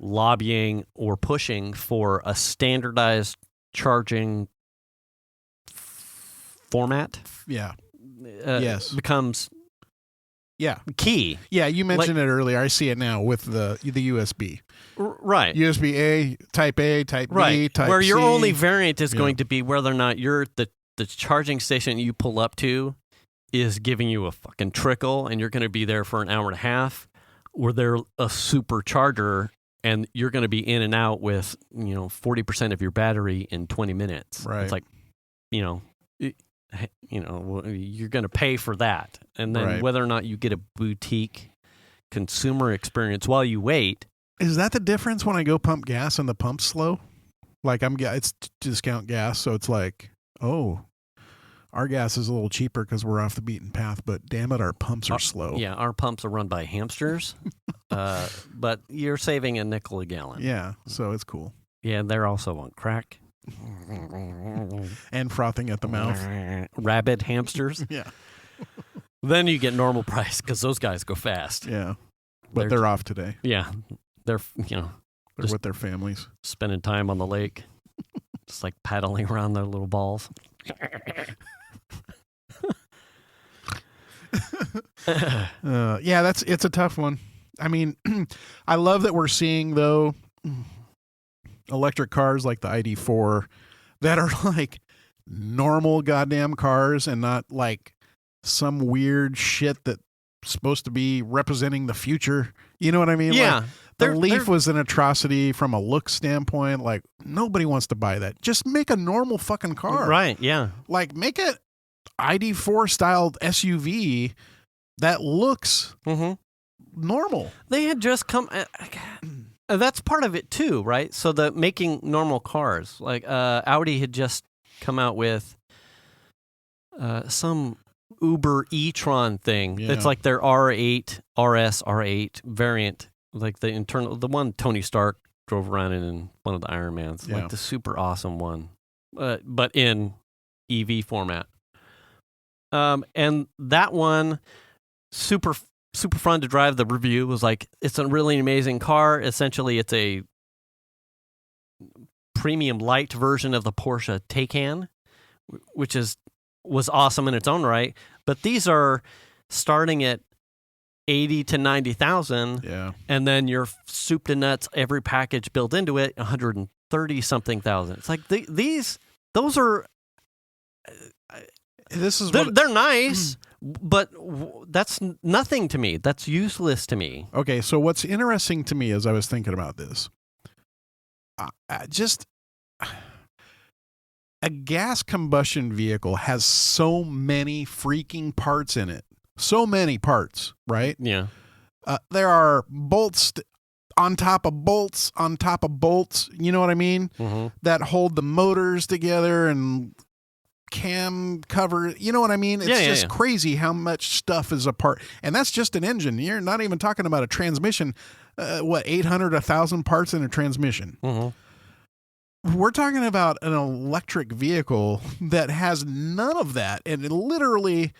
lobbying or pushing for a standardized charging format becomes key. Yeah, you mentioned it earlier. I see it now with the USB. Right. USB A, Type B, Type where C. your only variant is going to be whether or not the charging station you pull up to is giving you a fucking trickle and you're going to be there for an hour and a half, or they're a supercharger and you're going to be in and out with 40% of your battery in 20 minutes. Right. It's like you're going to pay for that, and then whether or not you get a boutique consumer experience while you wait. Is that the difference when I go pump gas and the pump's slow? Like it's discount gas, so it's like, oh, our gas is a little cheaper because we're off the beaten path, but damn it, our pumps are slow. Yeah, our pumps are run by hamsters, but you're saving a nickel a gallon. Yeah, so it's cool. Yeah, they're also on crack. And frothing at the mouth. Rabid hamsters. Yeah. Then you get normal price because those guys go fast. Yeah, but they're off today. Yeah, they're They're with their families. Spending time on the lake, just like paddling around their little balls. Yeah, it's a tough one. I mean, I love that we're seeing though electric cars like the ID4 that are like normal goddamn cars and not like some weird shit that's supposed to be representing the future. You know what I mean? Yeah. Like, the Leaf was an atrocity from a look standpoint. Like, nobody wants to buy that. Just make a normal fucking car. Right, yeah. Like, make a ID4 styled SUV that looks normal. They had just come... that's part of it too, right? So the making normal cars. Like, Audi had just come out with some Uber e-tron thing. Yeah. It's like their R8, RS, R8 variant. Like the one Tony Stark drove around in one of the Iron Mans, like the super awesome one, but in EV format. And that one, super fun to drive. The review was like, it's a really amazing car. Essentially, it's a premium light version of the Porsche Taycan, which was awesome in its own right. But these are starting at 80 to 90,000. Yeah. And then you're soup to nuts, every package built into it, 130 something thousand. It's like those are they're nice, but that's nothing to me. That's useless to me. Okay, so what's interesting to me as I was thinking about this, just a gas combustion vehicle has so many freaking parts in it. So many parts, right? Yeah. There are bolts on top of bolts on top of bolts. You know what I mean? Mm-hmm. That hold the motors together and cam cover. You know what I mean? It's just crazy how much stuff is a part. And that's just an engine. You're not even talking about a transmission. 800, 1,000 parts in a transmission. Mm-hmm. We're talking about an electric vehicle that has none of that. And literally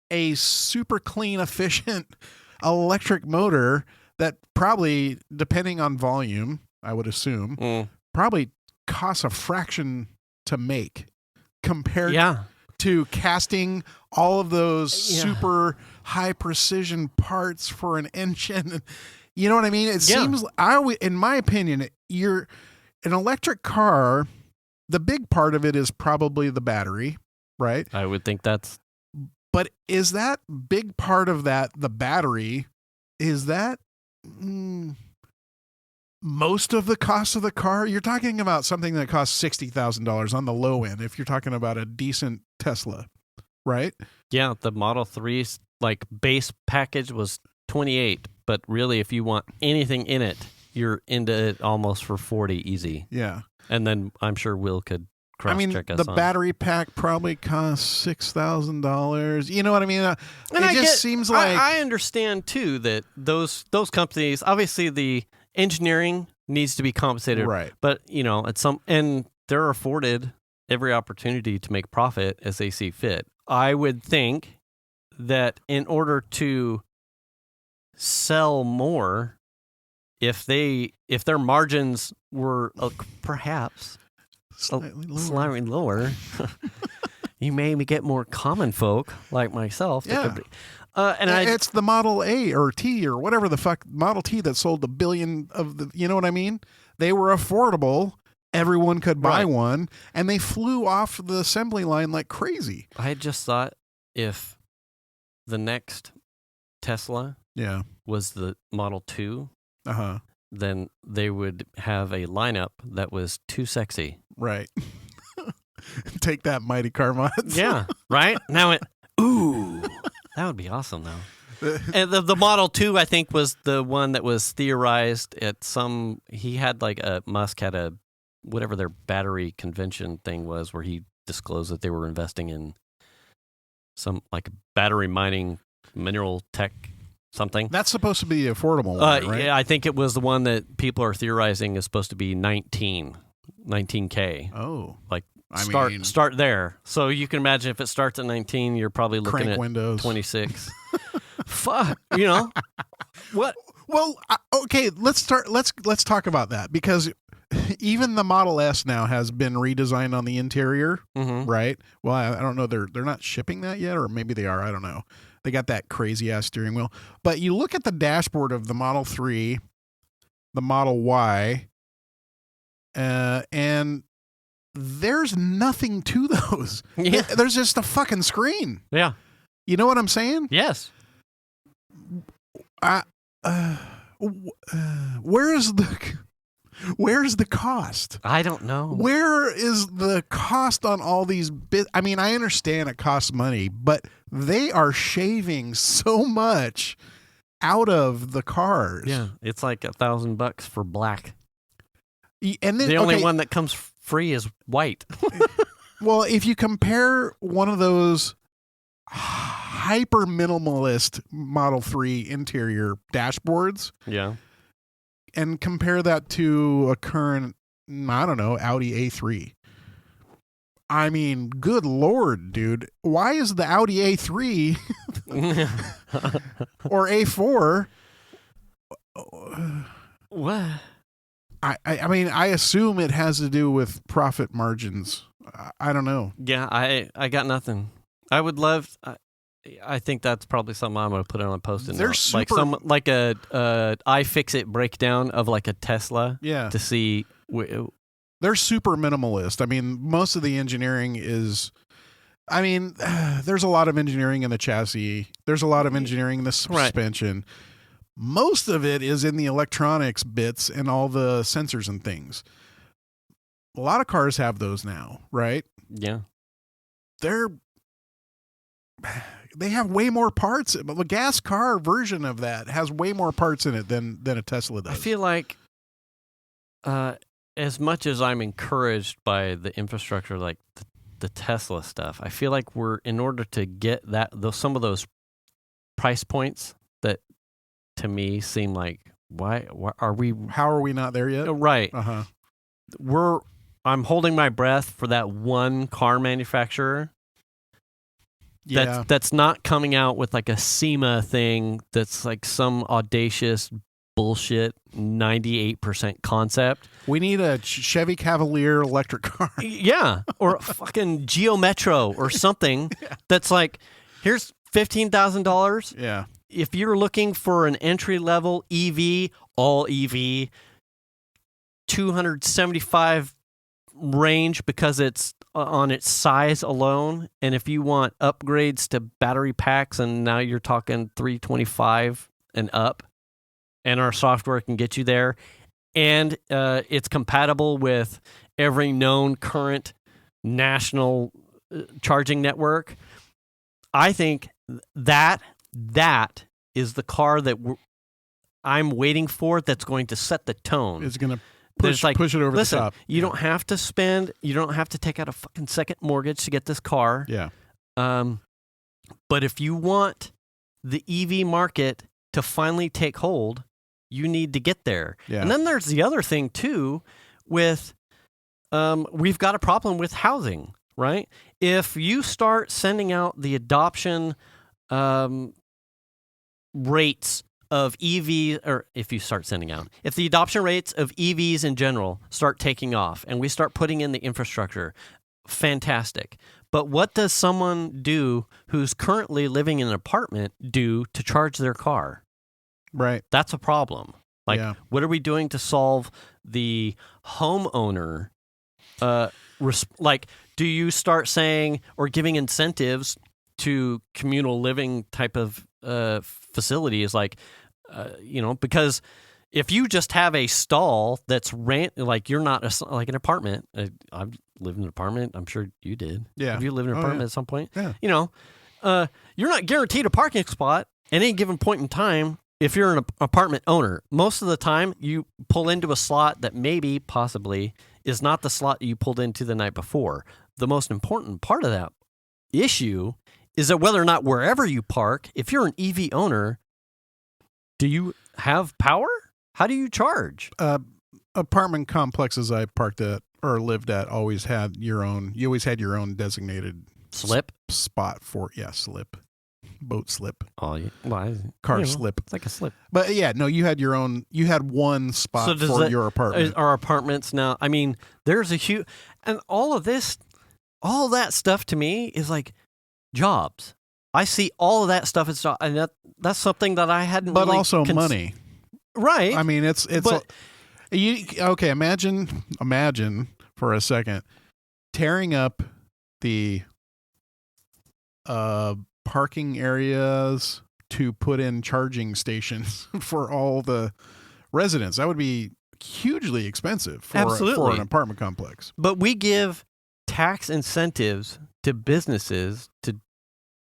a super clean, efficient electric motor that probably, depending on volume, I would assume, probably costs a fraction to make compared to casting all of those super high precision parts for an engine. You know what I mean? It seems, in my opinion, an electric car, the big part of it is probably the battery, right? I would think that's... But is that big part of that, the battery, is that most of the cost of the car? You're talking about something that costs $60,000 on the low end if you're talking about a decent Tesla, right? Yeah, the Model 3's like base package was 28, but really if you want anything in it, you're into it almost for 40 easy. Yeah. And then I'm sure Will could cross-check us the on. battery pack probably costs $6,000. You know what I mean? And seems like... I understand, too, that those companies, obviously the engineering needs to be compensated. Right. But, and they're afforded every opportunity to make profit as they see fit. I would think that in order to sell more, if their margins were perhaps... slightly lower. You may get more common folk like myself. Yeah. And it's the Model A or T or whatever the fuck Model T that sold a billion of the. You know what I mean? They were affordable. Everyone could buy one, and they flew off the assembly line like crazy. I just thought if the next Tesla, was the Model 2, then they would have a lineup that was too sexy. Right. Take that, Mighty Car Mods. Yeah, right? Now that would be awesome, though. And the Model 2, I think, was the one that was theorized at Musk had a whatever their battery convention thing was, where he disclosed that they were investing in some like battery mining, mineral tech, something. That's supposed to be the affordable one, right? Yeah, I think it was the one that people are theorizing is supposed to be 19K. Oh, like start there. So you can imagine if it starts at 19, you're probably looking at Windows. 26. Fuck, you know what? Well, okay, let's talk about that, because even the Model S now has been redesigned on the interior, right? Well, I don't know. They're not shipping that yet, or maybe they are. I don't know. They got that crazy ass steering wheel. But you look at the dashboard of the Model 3, the Model Y, and there's nothing to those. Yeah. There's just a fucking screen. Yeah. You know what I'm saying? Yes. Where's the cost? I don't know. Where is the cost on all these I mean, I understand it costs money, but they are shaving so much out of the cars. Yeah, it's like $1,000 for black. And then, the only one that comes free is white. Well, if you compare one of those hyper minimalist Model 3 interior dashboards, yeah, and compare that to a current, I don't know, Audi A3. I mean, good Lord, dude. Why is the Audi A3 or A4? What? I mean, I assume it has to do with profit margins. I don't know. Yeah, I got nothing. I would love... I think that's probably something I'm going to put on a post-it note. Like a iFixit breakdown of like a Tesla. Yeah. To see. They're super minimalist. I mean, most of the engineering is. I mean, there's a lot of engineering in the chassis. There's a lot of engineering in the suspension. Right. Most of it is in the electronics bits and all the sensors and things. A lot of cars have those now, right? Yeah. They have way more parts. But the gas car version of that has way more parts in it than a Tesla does. I feel like as much as I'm encouraged by the infrastructure, like the Tesla stuff, I feel like in order to get some of those price points that to me seem like, why are we? How are we not there yet? Right. I'm holding my breath for that one car manufacturer. Yeah. That's not coming out with like a SEMA thing that's like some audacious bullshit 98% concept. We need a Chevy Cavalier electric car. Yeah, or a fucking Geo Metro or something that's like, here's $15,000. Yeah. If you're looking for an entry-level EV, all EV, 275 range because it's on its size alone, and if you want upgrades to battery packs, and now you're talking 325 and up, and our software can get you there, and it's compatible with every known current national charging network. I think that is the car that I'm waiting for, that's going to set the tone. It's going to push it over the top. You don't have to take out a fucking second mortgage to get this car. Yeah. But if you want the EV market to finally take hold, you need to get there. Yeah. And then there's the other thing too, with we've got a problem with housing, right? If you start sending out the adoption rates of EV, or if the adoption rates of EVs in general start taking off and we start putting in the infrastructure, fantastic. But what does someone do who's currently living in an apartment do to charge their car? Right. That's a problem. Like, what are we doing to solve the homeowner? Do you start saying or giving incentives to communal living type of facilities, like, because if you just have a stall that's like you're not like an apartment. I've lived in an apartment. I'm sure you did. Yeah. Have you lived in an apartment at some point? Yeah. You're not guaranteed a parking spot at any given point in time if you're an apartment owner. Most of the time, you pull into a slot that maybe, possibly, is not the slot you pulled into the night before. The most important part of that issue is that whether or not wherever you park, if you're an EV owner, do you have power? How do you charge? Apartment complexes I parked at or lived at always had your own. You always had your own designated slip spot for slip, boat slip. Oh, car slip. It's like a slip. But yeah, no, you had your own. You had one spot for your apartment. Our apartments now. I mean, there's a huge, and all that stuff to me is like jobs. I see all of that stuff, and that's something that I hadn't. But really also money, right? I mean, it's. Okay, imagine for a second tearing up the parking areas to put in charging stations for all the residents. That would be hugely expensive for an apartment complex. But we give tax incentives to businesses to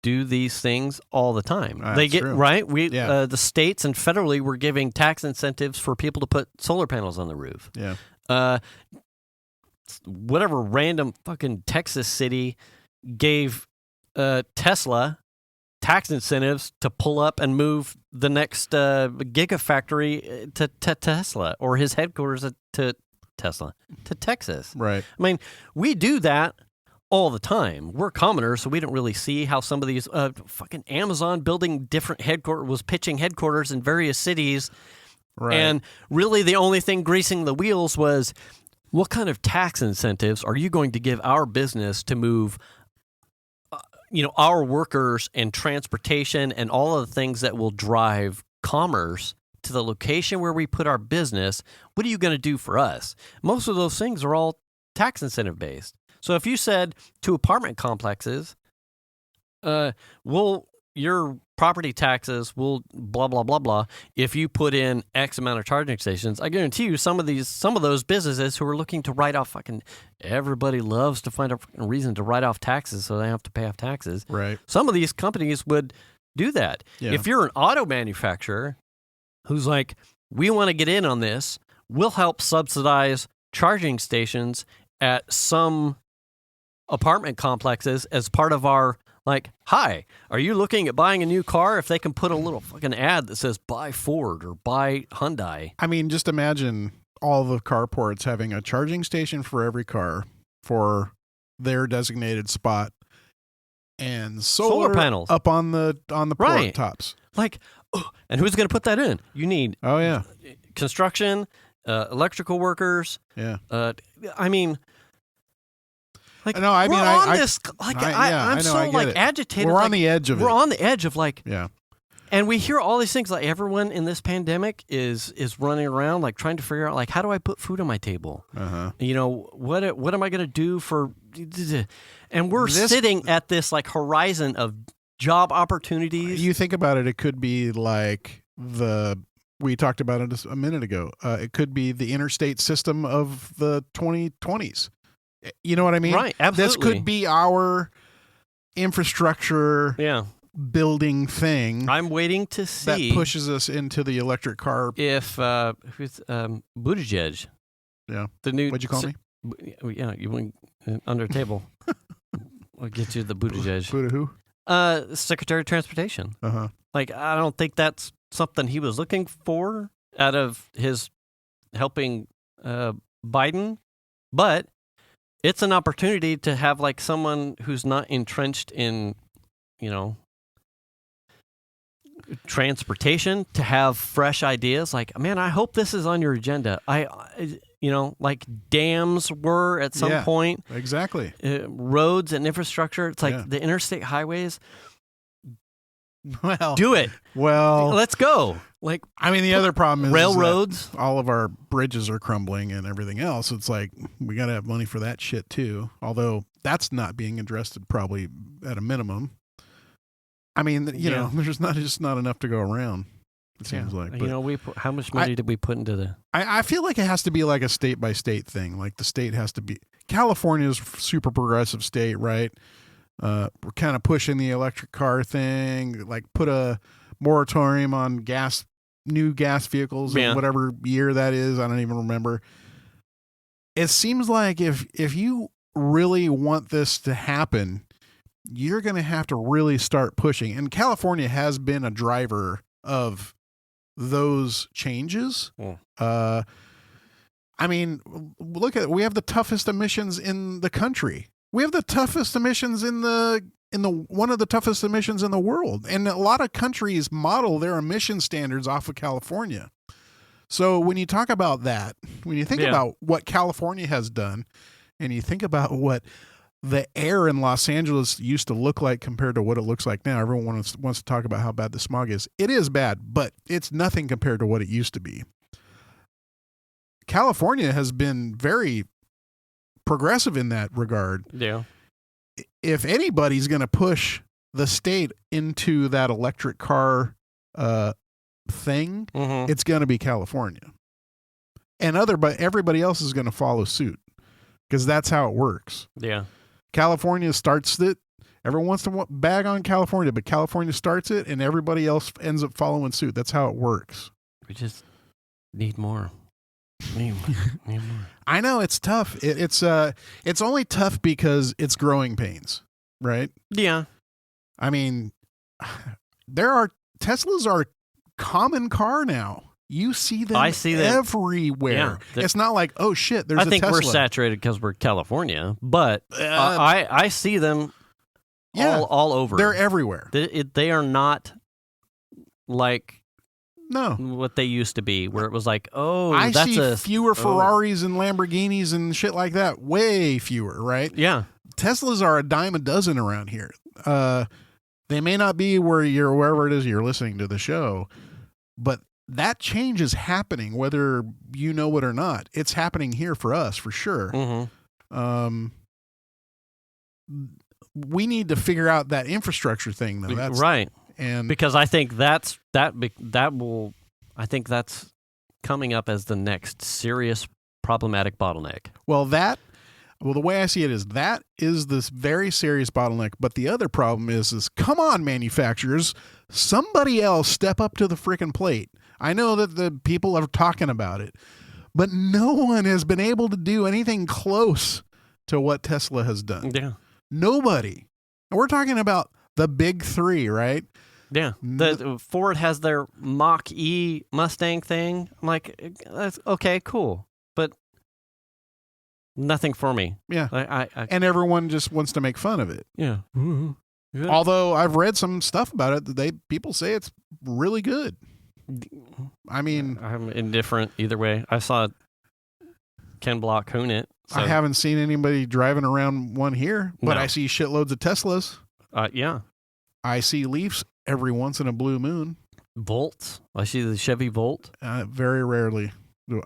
do these things all the time. They get true. Right. The states and federally were giving tax incentives for people to put solar panels on the roof. Yeah. Whatever random fucking Texas city gave Tesla tax incentives to pull up and move the next gigafactory to Tesla, or his headquarters to Tesla to Texas. Right. I mean, we do that all the time. We're commoners, so we don't really see how some of these fucking Amazon building different headquarters was pitching headquarters in various cities. Right. And really the only thing greasing the wheels was, what kind of tax incentives are you going to give our business to move our workers and transportation and all of the things that will drive commerce to the location where we put our business? What are you going to do for us? Most of those things are all tax incentive based. So if you said to apartment complexes, your property taxes will blah, blah, blah, blah, if you put in X amount of charging stations, I guarantee you some of those businesses who are looking to write off everybody loves to find a reason to write off taxes so they have to pay off taxes. Right. Some of these companies would do that. Yeah. If you're an auto manufacturer who's like, we want to get in on this, we'll help subsidize charging stations at some apartment complexes as part of our, hi, are you looking at buying a new car? If they can put a little fucking ad that says buy Ford or buy Hyundai. I mean, just imagine all the carports having a charging station for every car for their designated spot and solar panels up on the port tops. And who's going to put that in? You need construction, electrical workers. Yeah. I mean, I'm so agitated. We're on the edge of it. We're on the edge of and we hear all these things. Like, everyone in this pandemic is running around trying to figure out how do I put food on my table? Uh-huh. What am I going to do for? And we're sitting at this horizon of job opportunities. You think about it, it could be we talked about it a minute ago. It could be the interstate system of the 2020s. You know what I mean? Right, absolutely. This could be our infrastructure building thing. I'm waiting to see. That pushes us into the electric car. If, Buttigieg. Yeah. The new. What'd you call me? Yeah, you went under the table. I'll get you the Buttigieg. Buddha who? Secretary of Transportation. Uh-huh. I don't think that's something he was looking for out of his helping Biden, but it's an opportunity to have someone who's not entrenched in, transportation, to have fresh ideas. Man, I hope this is on your agenda. Dams were at some point. Exactly. Roads and infrastructure. It's the interstate highways. Well, do it. Well, let's go. The other problem is railroads. All of our bridges are crumbling and everything else. It's we got to have money for that shit too. Although that's not being addressed probably at a minimum. There's just not enough to go around. It seems like. But how much money did we put into the? I feel like it has to be a state by state thing. The state has to be. California's super progressive state, right? We're kind of pushing the electric car thing. Put a moratorium on new gas vehicles in whatever year that is. I don't even remember. it seems like if you really want this to happen, you're going to have to really start pushing. And California has been a driver of those changes. I mean, look at it. We have the toughest emissions in the country. We have the toughest emissions in the one of the toughest emissions in the world. And a lot of countries model their emission standards off of California. So when you talk about that, when you think about what California has done, and you think about what the air in Los Angeles used to look like compared to what it looks like now, everyone wants to talk about how bad the smog is. It is bad, but it's nothing compared to what it used to be. California has been very progressive in that regard. Yeah. If anybody's going to push the state into that electric car thing, it's going to be California. And everybody else is going to follow suit because that's how it works. Yeah. California starts it. Everyone wants to bag on California, but California starts it and everybody else ends up following suit. That's how it works. We just need more. Need more. I know it's tough. It's only tough because it's growing pains, right? Yeah. I mean, Teslas are common car now. You see them everywhere. Yeah, it's not like, oh shit, there's a Tesla. I think we're saturated because we're California, but I see them all over. They're everywhere. They are not like No. What they used to be, where it was like, oh, I that's see fewer Ferraris and Lamborghinis and shit like that. Way fewer, right? Yeah. Teslas are a dime a dozen around here. They may not be wherever it is you're listening to the show, but that change is happening, whether you know it or not. It's happening here for us, for sure. Mm-hmm. We need to figure out that infrastructure thing, though. That's right. And because I think that will, I think that's coming up as the next serious problematic bottleneck. Well, the way I see it is that is this very serious bottleneck. But the other problem is come on, manufacturers, somebody else step up to the freaking plate. I know that the people are talking about it, but no one has been able to do anything close to what Tesla has done. Yeah. Nobody. And we're talking about the big three, right? Yeah. The Ford has their Mach-E Mustang thing. I'm like, that's okay, cool. But nothing for me. Yeah. And everyone just wants to make fun of it. Yeah. Mm-hmm. Yeah. Although I've read some stuff about it, people say it's really good. I mean, I'm indifferent either way. I saw Ken Block hoon it. So. I haven't seen anybody driving around one here, but I see shitloads of Teslas. Yeah. I see Leafs every once in a blue moon. Volts. I see the Chevy Volt. Very rarely.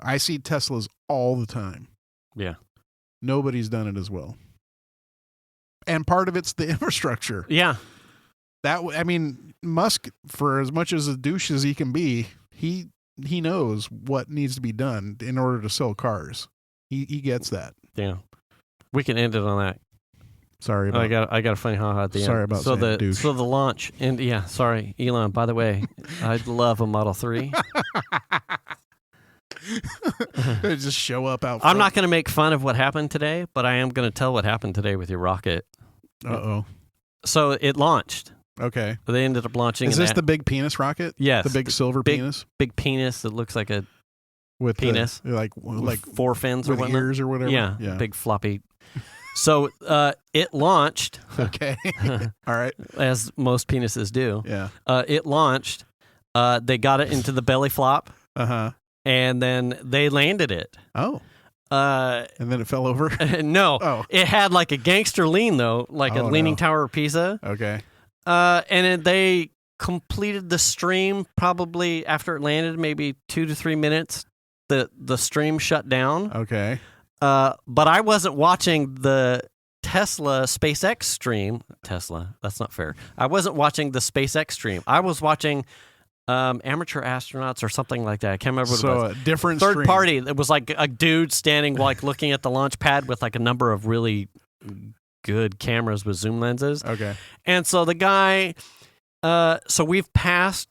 I see Teslas all the time. Yeah. Nobody's done it as well. And part of it's the infrastructure. Yeah. Musk, for as much as a douche as he can be, he knows what needs to be done in order to sell cars. He gets that. Yeah. We can end it on that. Sorry about I got a funny ha-ha at the end. Sorry about saying douche. So the launch, and sorry, Elon, by the way, I'd love a Model 3. Just show up out front. I'm not going to make fun of what happened today, but I am going to tell what happened today with your rocket. Uh-oh. So it launched. Okay. They ended up launching. Is this the big penis rocket? Yes. The big silver penis? Big penis that looks like a with penis. Like 4 fins or whatnot. Ears or whatever? Yeah. Big floppy. So it launched. Okay. All right. As most penises do. Yeah. It launched. They got it into the belly flop. Uh-huh. And then they landed it. Oh. And then it fell over? No. Oh. It had like a gangster lean, though, like a Leaning Tower of Pisa. Okay. And they completed the stream probably after it landed, maybe 2 to 3 minutes. The stream shut down. Okay. But I wasn't watching the Tesla SpaceX stream. Tesla, that's not fair. I wasn't watching the SpaceX stream. I was watching amateur astronauts or something like that. I can't remember what it was. So a different third stream. party. It was like a dude standing like looking at the launch pad with like a number of really good cameras with zoom lenses. Okay. And so the guy, so we've passed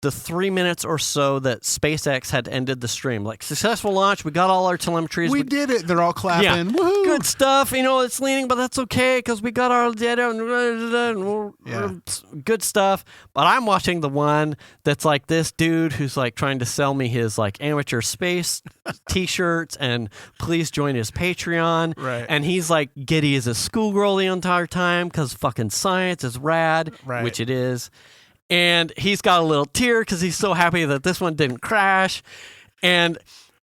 the 3 minutes or so that SpaceX had ended the stream. Like, successful launch. We got all our telemetries. We did it. They're all clapping. Yeah. Woohoo! Good stuff. It's leaning, but that's okay because we got our data and good stuff. But I'm watching the one that's like this dude who's like trying to sell me his like amateur space T-shirts and please join his Patreon. Right. And he's like giddy as a schoolgirl the entire time because fucking science is rad, which it is. And he's got a little tear because he's so happy that this one didn't crash. And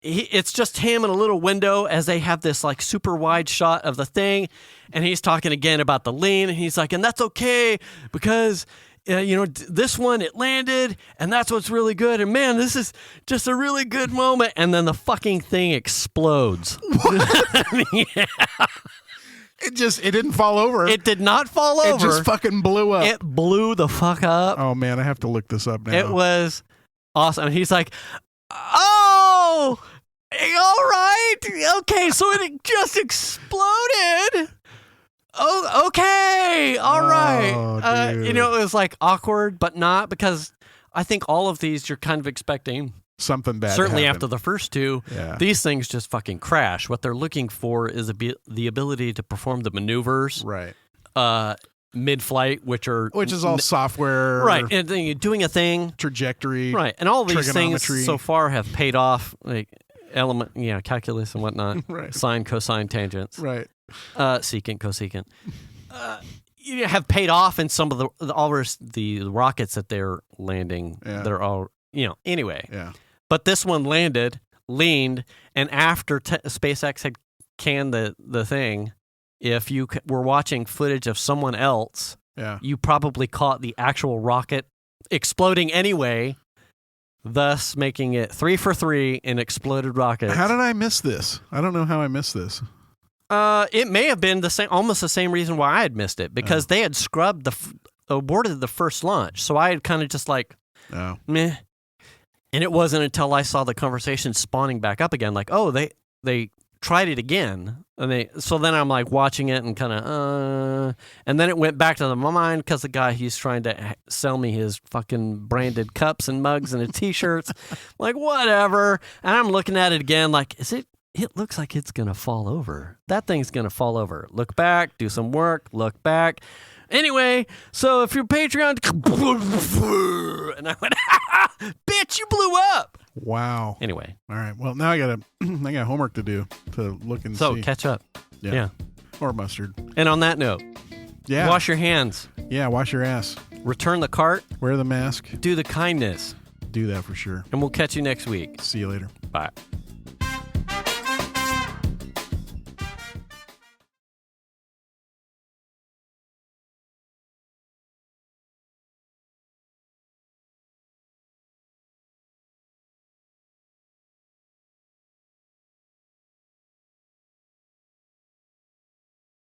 it's just him in a little window as they have this like super wide shot of the thing. And he's talking again about the lean. And he's like, and that's okay because, this one, it landed. And that's what's really good. And man, this is just a really good moment. And then the fucking thing explodes. Yeah. It didn't fall over. It did not fall over. It just fucking blew up. It blew the fuck up. Oh man, I have to look this up now. It was awesome. And he's like, oh, all right. Okay, so it just exploded. Oh, okay. All right. It was like awkward, but not because I think all of these you're kind of expecting something bad. Certainly after the first two, these things just fucking crash. What they're looking for is the ability to perform the maneuvers, mid-flight, which is all software, right? And then you're doing a thing, trajectory, right? And all these things so far have paid off, like calculus and whatnot, right? Sine, cosine, tangents, right? Secant, cosecant. Have paid off in some of the rockets that they're landing. Yeah. They're all anyway. Yeah. But this one leaned, and after SpaceX had canned the thing, if you were watching footage of someone else, you probably caught the actual rocket exploding anyway, thus making it 3 for 3 in exploded rockets. How did I miss this? I don't know how I missed this. It may have been almost the same reason why I had missed it, because they had scrubbed aborted the first launch, so I had kind of just like, meh. And it wasn't until I saw the conversation spawning back up again, like, oh, they tried it again, and so then I'm like watching it and kind of, and then it went back to my mind because the guy he's trying to sell me his fucking branded cups and mugs and his T-shirts, like whatever, and I'm looking at it again, like, it looks like it's gonna fall over. That thing's gonna fall over. Look back, do some work, look back. Anyway, so if you're Patreon, and I went, bitch, you blew up. Wow. Anyway. All right. Well, now I got homework to do to look and see. So catch up. Yeah. Or mustard. And on that note, wash your hands. Yeah, wash your ass. Return the cart. Wear the mask. Do the kindness. Do that for sure. And we'll catch you next week. See you later. Bye.